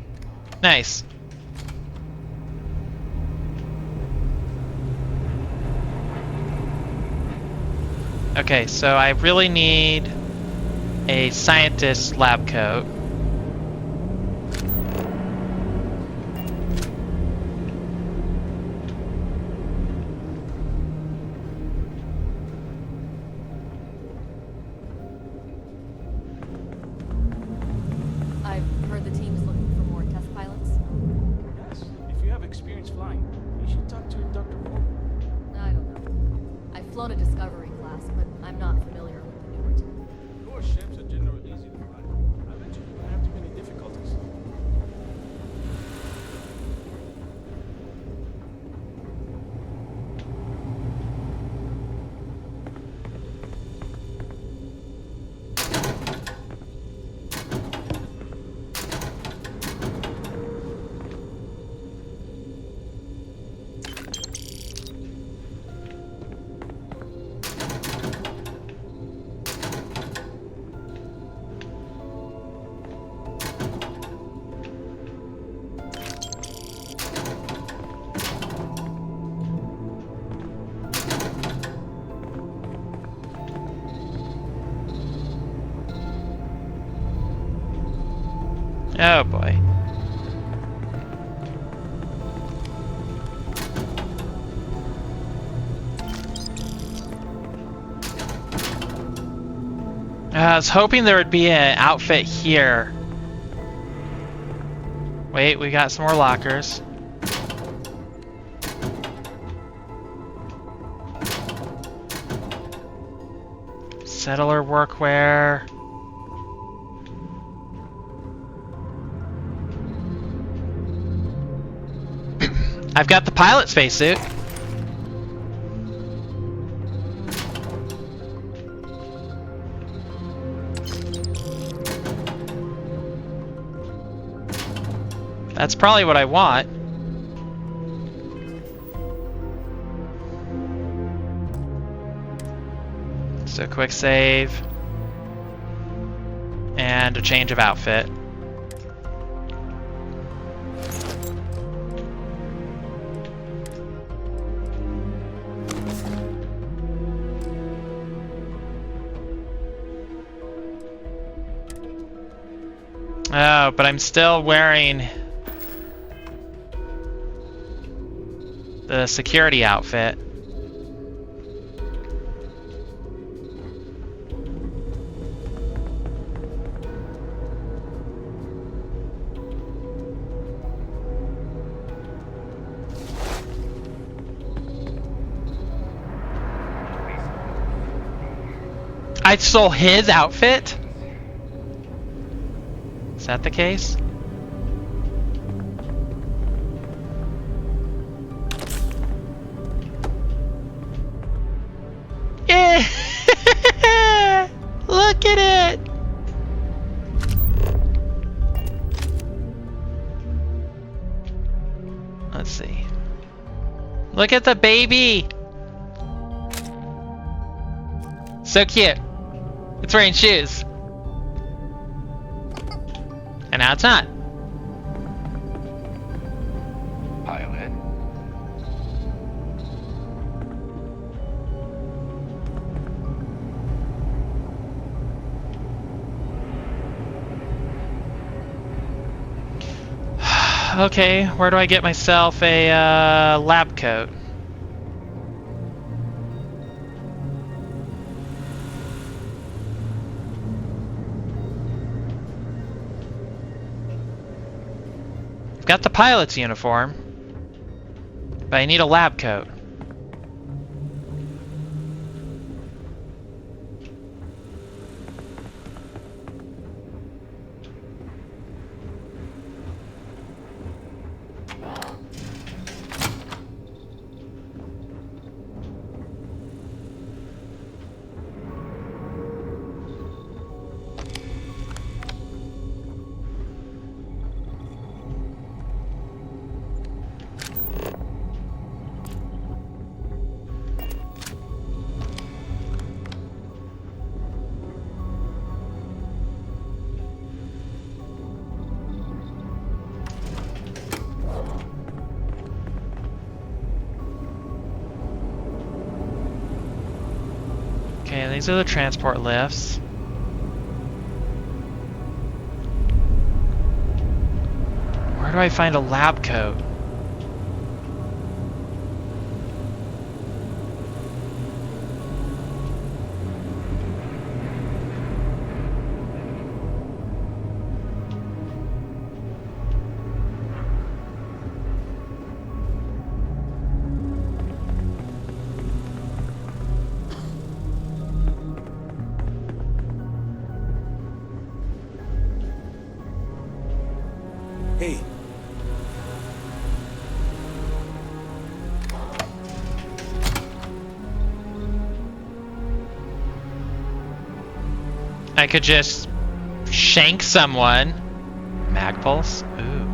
Nice. Okay, so I really need a scientist lab coat. I've heard the team is looking for more test pilots. Yes, if you have experience flying, you should talk to Dr. Vogel. I don't know. I've flown a Discovery class, but I'm not familiar with the newer tech. Your ships are generally easy to fly. I bet you won't have too many difficulties. Oh boy. I was hoping there would be an outfit here. Wait, we got some more lockers. Settler workwear. I've got the pilot spacesuit. That's probably what I want. So quick save. And a change of outfit. Oh, but I'm still wearing the security outfit. I stole his outfit? Is that the case? Yeah! Look at it! Let's see. Look at the baby! So cute. It's wearing shoes. And now it's not. Pilot. Okay, where do I get myself a lab coat? I've got the pilot's uniform, but I need a lab coat. Okay, these are the transport lifts. Where do I find a lab coat? Hey. I could just shank someone. Mag pulse? Ooh.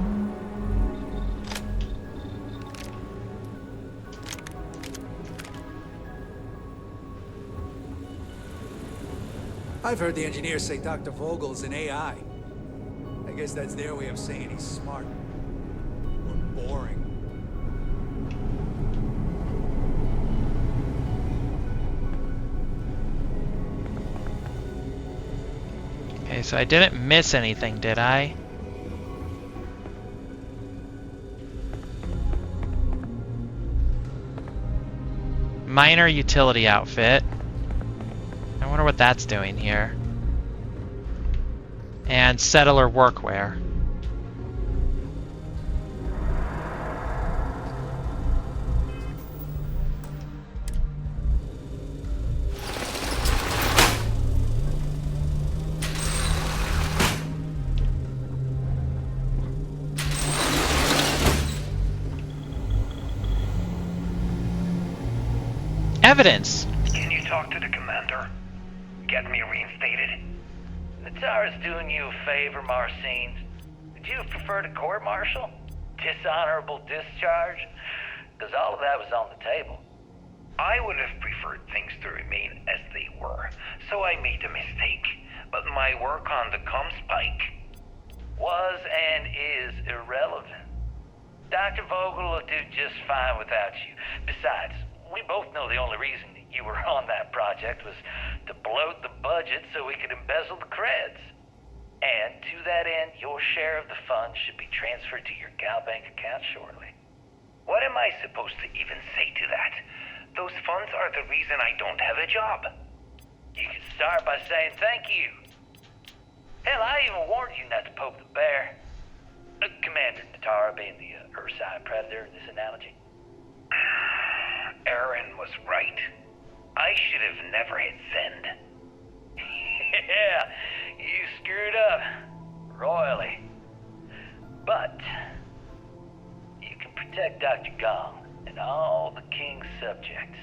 I've heard the engineers say Dr. Vogel's an AI. I guess that's their way of saying he's smart. Or boring. Okay, so I didn't miss anything, did I? Minor utility outfit. I wonder what that's doing here. And settler workwear. Evidence! Can you talk to the commander? Get me reinstated? Natara's doing you a favor, Marcine. Would you have preferred a court-martial? Dishonorable discharge? Because all of that was on the table. I would have preferred things to remain as they were, so I made a mistake. But my work on the Comspike Was and is irrelevant. Dr. Vogel will do just fine without you. Besides, we both know the only reason you were on that project was to bloat the budget so we could embezzle the creds. And to that end, your share of the funds should be transferred to your Gal Bank account shortly. What am I supposed to even say to that? Those funds are the reason I don't have a job. You could start by saying thank you. Hell, I even warned you not to poke the bear. Commander Natara being the Ursine Predator in this analogy. Aaron was right. I should have never hit send. Yeah, you screwed up. Royally. But you can protect Dr. Gong and all the King's subjects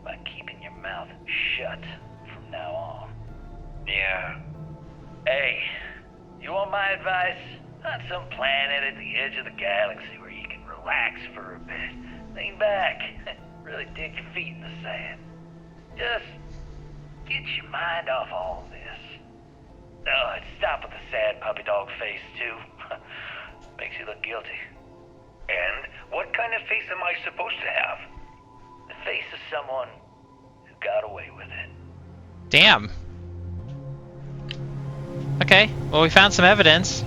by keeping your mouth shut from now on. Yeah. Hey, you want my advice? On some planet at the edge of the galaxy where you can relax for a bit. Lean back. Really dig your feet in the sand. Just get your mind off all this. Oh, and stop with the sad puppy dog face, too. Makes you look guilty. And what kind of face am I supposed to have? The face of someone who got away with it. Damn. Okay, well, we found some evidence.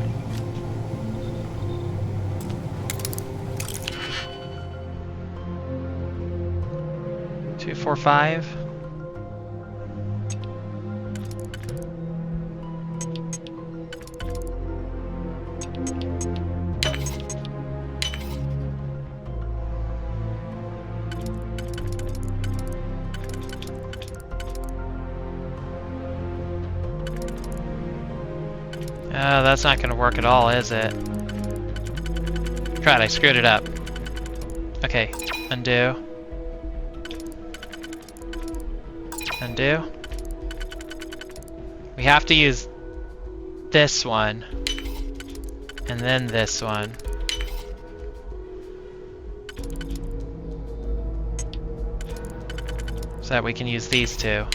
Two, 4, 5. Oh, that's not going to work at all, is it? Crap, I screwed it up. Okay, undo. Undo. We have to use this one. And then this one. So that we can use these two.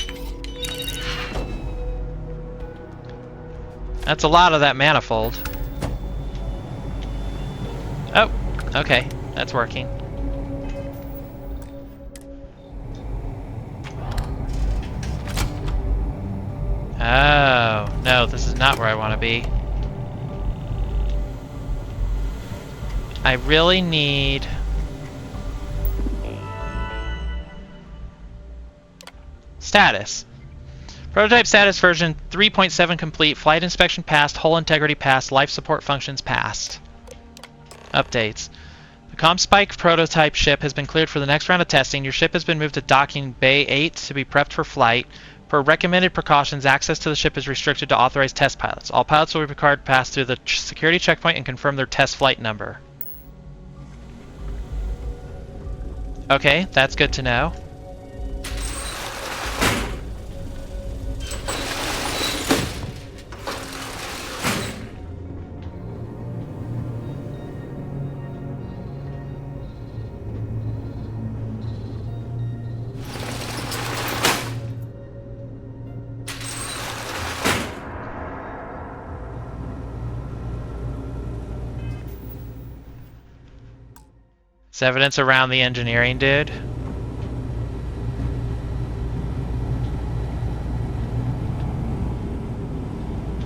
That's a lot of that manifold. Oh, okay, that's working. Oh, no, this is not where I want to be. I really need... status. Prototype status version 3.7 complete. Flight inspection passed. Hull integrity passed. Life support functions passed. Updates. The ComSpike prototype ship has been cleared for the next round of testing. Your ship has been moved to docking Bay 8 to be prepped for flight. Per recommended precautions, access to the ship is restricted to authorized test pilots. All pilots will be required to pass through the security checkpoint and confirm their test flight number. Okay, that's good to know. There's evidence around the engineering dude.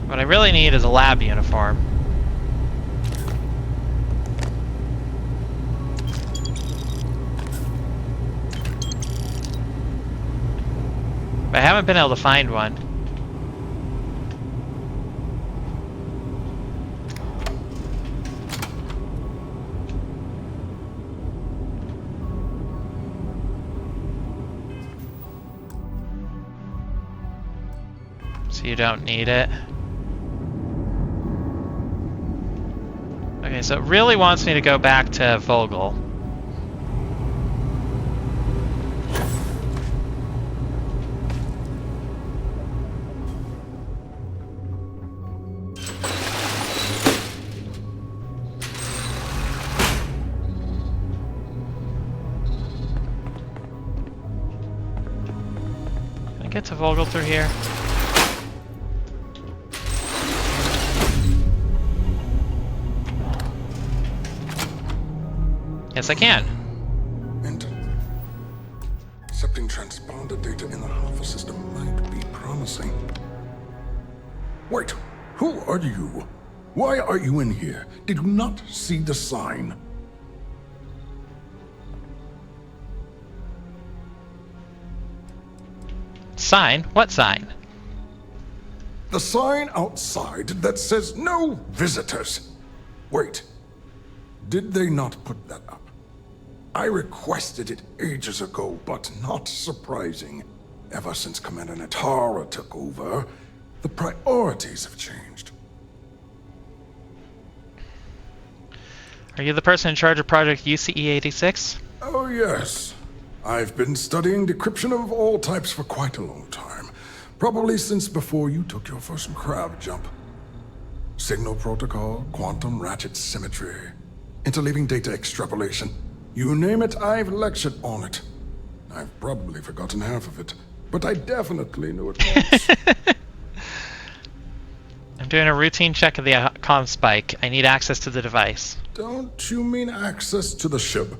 What I really need is a lab uniform. But I haven't been able to find one. So you don't need it. Okay, so it really wants me to go back to Vogel. Can I get to Vogel through here? Yes, I can. Enter. Accepting transponder data in the Alpha system might be promising. Wait, who are you? Why are you in here? Did you not see the sign? Sign? What sign? The sign outside that says no visitors. Wait, did they not put that up? I requested it ages ago, but not surprising. Ever since Commander Natara took over, the priorities have changed. Are you the person in charge of Project UCE-86? Oh yes. I've been studying decryption of all types for quite a long time. Probably since before you took your first crab jump. Signal protocol, quantum ratchet symmetry, interleaving data extrapolation. You name it, I've lectured on it. I've probably forgotten half of it, but I definitely knew it once. I'm doing a routine check of the comm spike. I need access to the device. Don't you mean access to the ship?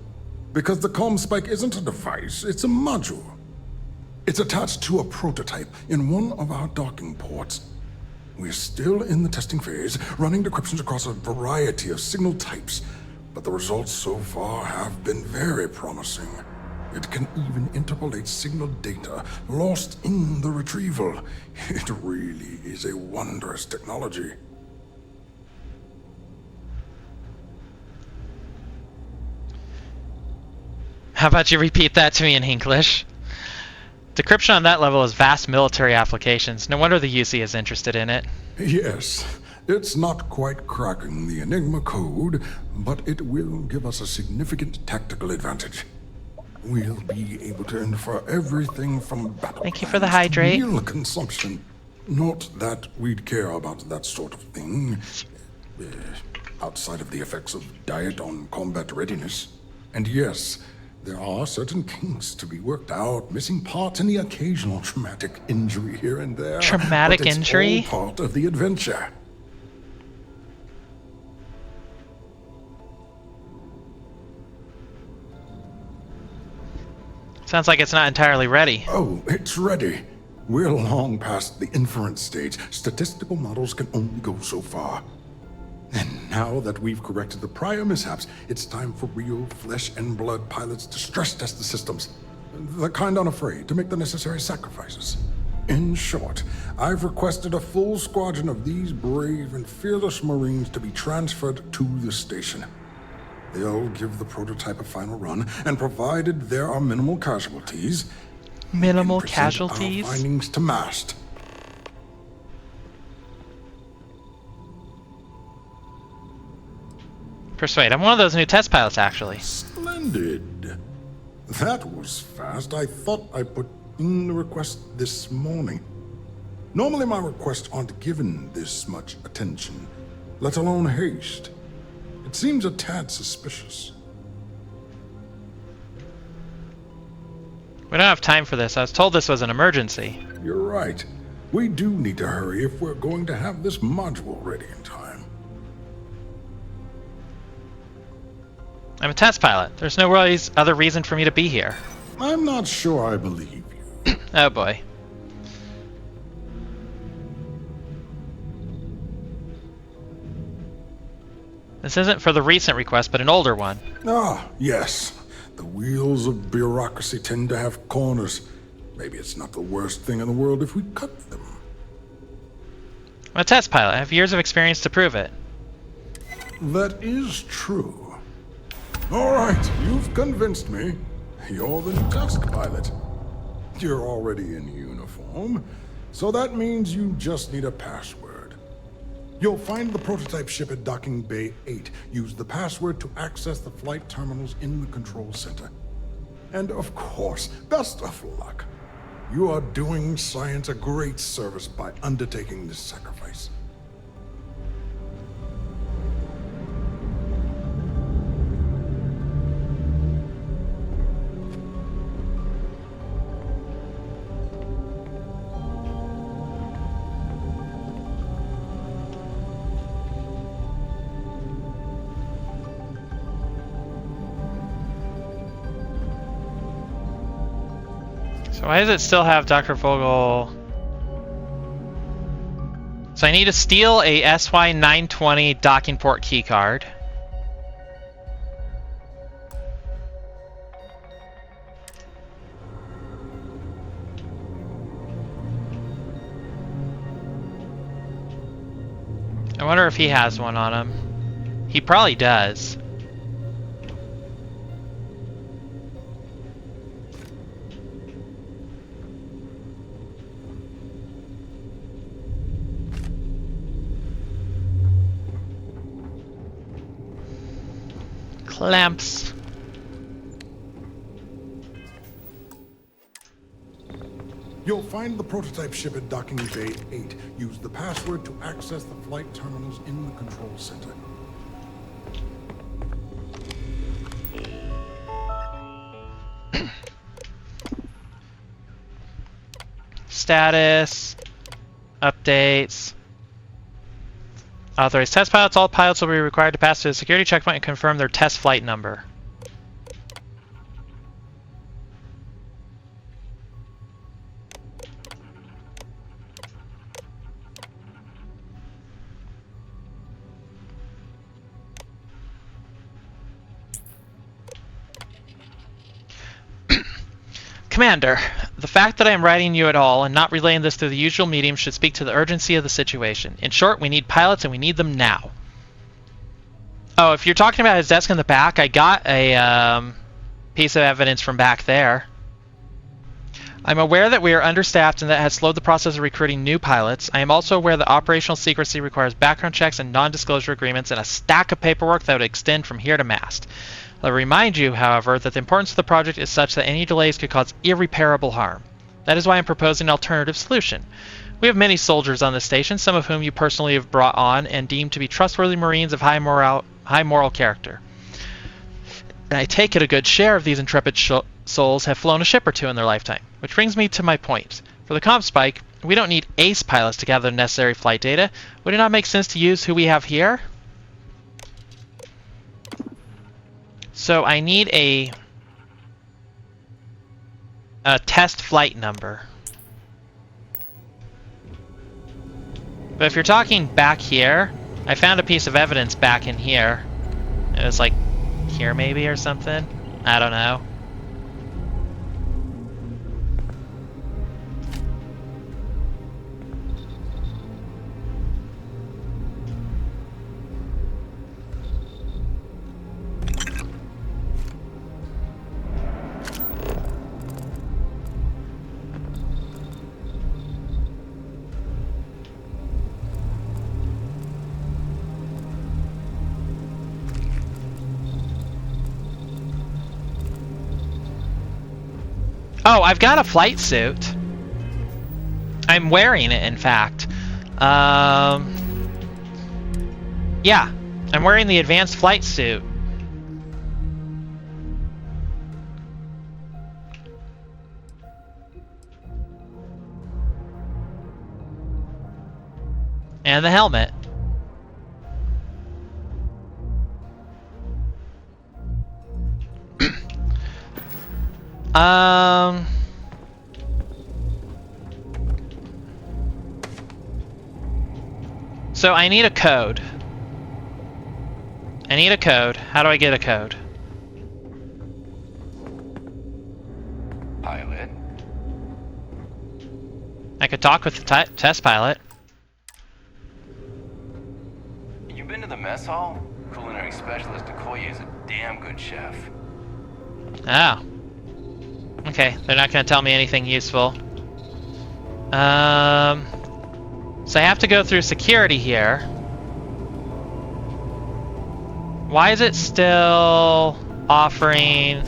Because the comm spike isn't a device, it's a module. It's attached to a prototype in one of our docking ports. We're still in the testing phase, running decryptions across a variety of signal types, but the results so far have been very promising. It can even interpolate signal data lost in the retrieval. It really is a wondrous technology. How about you repeat that to me in English? Decryption on that level is vast military applications. No wonder the UC is interested in it. Yes, it's not quite cracking the Enigma code, but it will give us a significant tactical advantage. We'll be able to infer everything from battle Thank you for the plans to hydrate. meal consumption. Not that we'd care about that sort of thing, outside of the effects of diet on combat readiness. And yes, there are certain kinks to be worked out, missing parts and the occasional traumatic injury here and there. Traumatic but it's injury? all part of the adventure. Sounds like it's not entirely ready. Oh, it's ready. We're long past the inference stage. Statistical models can only go so far. And now that we've corrected the prior mishaps, it's time for real flesh and blood pilots to stress test the systems. The kind unafraid to make the necessary sacrifices. In short, I've requested a full squadron of these brave and fearless Marines to be transferred to the station. They'll give the prototype a final run, and provided there are minimal casualties... Minimal we can present casualties? our findings to MAST. Persuade. I'm one of those new test pilots, actually. Splendid. That was fast. I thought I put in the request this morning. Normally my requests aren't given this much attention, let alone haste. It seems a tad suspicious. We don't have time for this. I was told this was an emergency. You're right. We do need to hurry if we're going to have this module ready in time. I'm a test pilot. There's no other reason for me to be here. I'm not sure I believe you. Oh boy. This isn't for the recent request, but an older one. Ah, yes. The wheels of bureaucracy tend to have corners. Maybe it's not the worst thing in the world if we cut them. I'm a test pilot. I have years of experience to prove it. That is true. All right, you've convinced me. You're the new task pilot. You're already in uniform, so that means you just need a password. You'll find the prototype ship at Docking Bay 8. Use the password to access the flight terminals in the control center. And of course, best of luck. You are doing science a great service by undertaking this sacrifice. So why does it still have Dr. Vogel? So I need to steal a SY-920 docking port keycard. I wonder if he has one on him. He probably does. Clamps. You'll find the prototype ship at Docking Bay 8. Use the password to access the flight terminals in the control center. status. Updates. Authorized test pilots. All pilots will be required to pass through the security checkpoint and confirm their test flight number. Commander, the fact that I am writing you at all and not relaying this through the usual medium should speak to the urgency of the situation. In short, we need pilots and we need them now. Oh, if you're talking about his desk in the back, I got a piece of evidence from back there. I'm aware that we are understaffed and that has slowed the process of recruiting new pilots. I am also aware that operational secrecy requires background checks and non-disclosure agreements and a stack of paperwork that would extend from here to mast. I'll remind you, however, that the importance of the project is such that any delays could cause irreparable harm. That is why I'm proposing an alternative solution. We have many soldiers on this station, some of whom you personally have brought on and deemed to be trustworthy Marines of high moral character. And I take it a good share of these intrepid souls have flown a ship or two in their lifetime. Which brings me to my point. For the comp spike, we don't need ace pilots to gather the necessary flight data. Would it not make sense to use who we have here? So I need a test flight number. But if you're talking back here, I found a piece of evidence back in here. It was like here maybe or something. I don't know. Oh, I've got a flight suit. I'm wearing it, in fact. Yeah, I'm wearing the advanced flight suit. And the helmet. So I need a code. I need a code. How do I get a code? Pilot. I could talk with the test pilot. You been to the mess hall? Culinary specialist Okoye is a damn good chef. Oh. Okay, they're not going to tell me anything useful. So I have to go through security here. Why is it still offering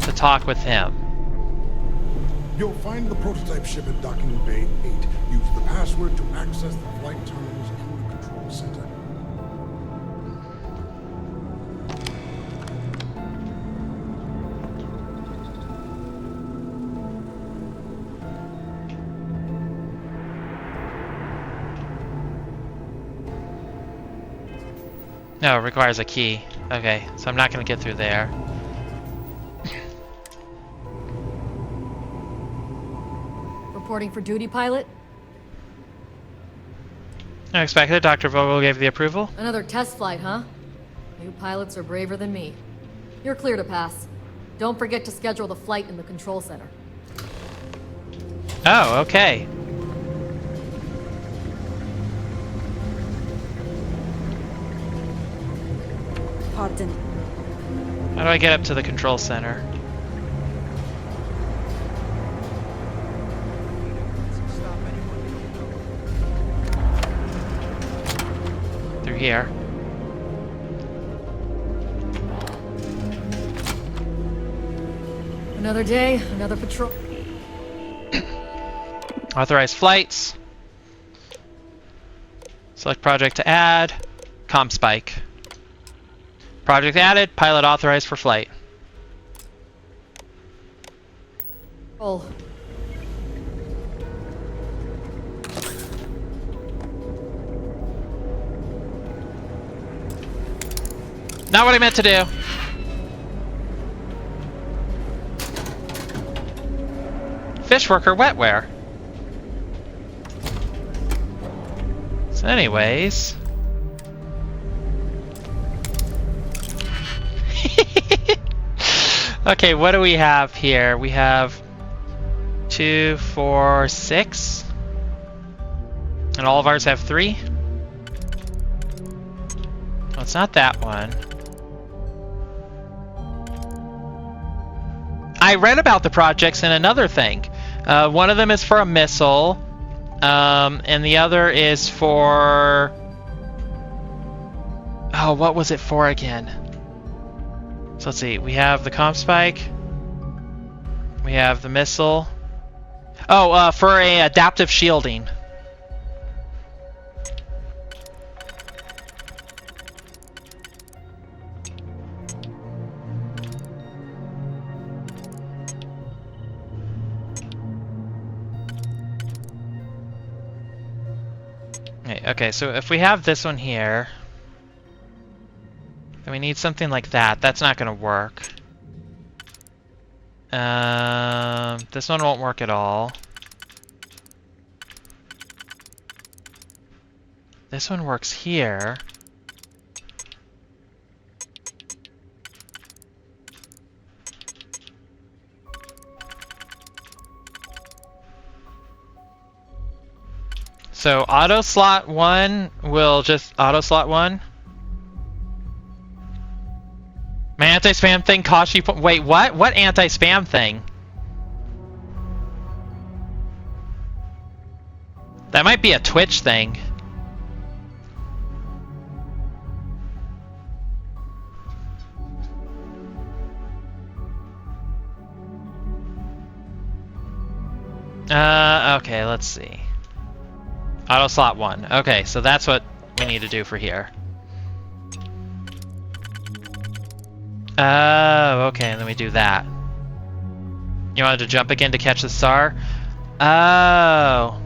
to talk with him? You'll find the prototype ship at Docking Bay 8. Use the password to access the flight terminals in the control center. No, it requires a key. Okay, so I'm not going to get through there. Reporting for duty, pilot? I expected. Dr. Vogel gave the approval. Another test flight, huh? You pilots are braver than me. You're clear to pass. Don't forget to schedule the flight in the control center. Oh, okay. Pardon. How do I get up to the control center? Through here. Another day, another patrol. Authorized flights. Select project to add. Comm spike. Project added. Pilot authorized for flight. Oh. Not what I meant to do. Fish worker wetware. So anyways. Okay, what do we have here? We have 2, 4, 6. And all of ours have 3. Well, it's not that one. I read about the projects in another thing. One of them is for a missile, and the other is for... Oh, what was it for again? So let's see. We have the comm spike. We have the missile. Oh, for a adaptive shielding. Okay, so if we have this one here, then we need something like that. That's not going to work. This one won't work at all. This one works here. So auto slot 1 will just auto slot 1. My anti-spam thing costs you... Wait, what? What anti-spam thing? That might be a Twitch thing. Okay, let's see. Auto slot 1. Okay, so that's what we need to do for here. Oh, okay, and then we do that. You wanted to jump again to catch the star? Oh.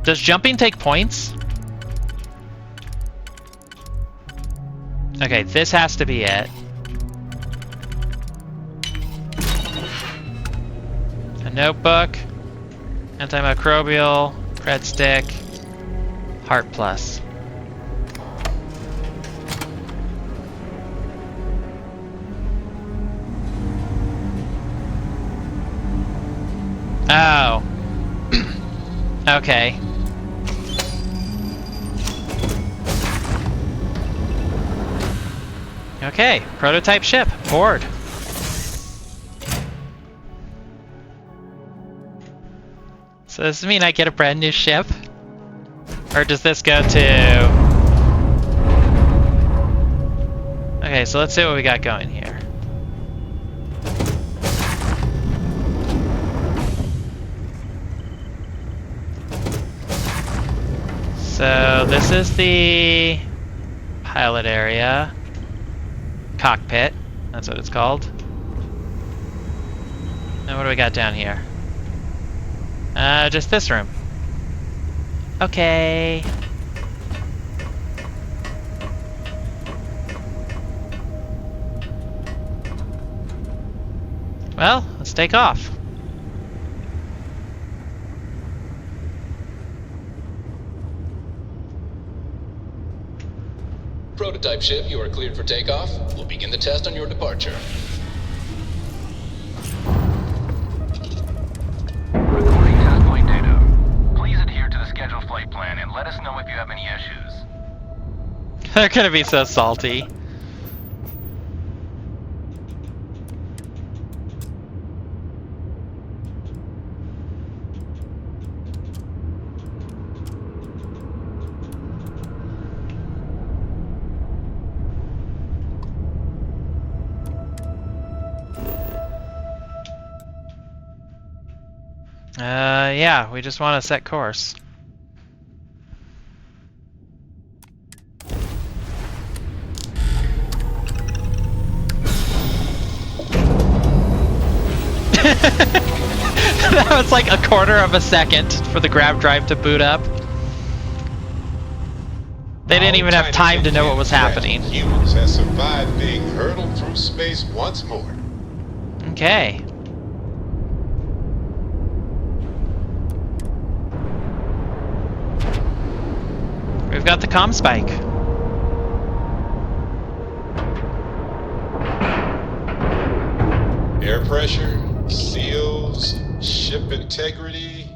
Does jumping take points? Okay, this has to be it. A notebook. Antimicrobial. Red stick. Heart plus. Oh. Okay. Okay, prototype ship, board. So does this mean I get a brand new ship? Or does this go to... Okay, so let's see what we got going here. So this is the pilot area. Cockpit, that's what it's called. And what do we got down here? Just this room. Okay. Well, let's take off. Prototype ship, you are cleared for takeoff. We'll begin the test on your departure. Recording test point data. Please adhere to the scheduled flight plan and let us know if you have any issues. They're gonna be so salty. Yeah, we just want to set course. That was like a quarter of a second for the grab drive to boot up. They didn't even have time to know what was happening. Humans have survived being hurtled through space once more. Okay. We've got the comm spike. Air pressure, seals, ship integrity.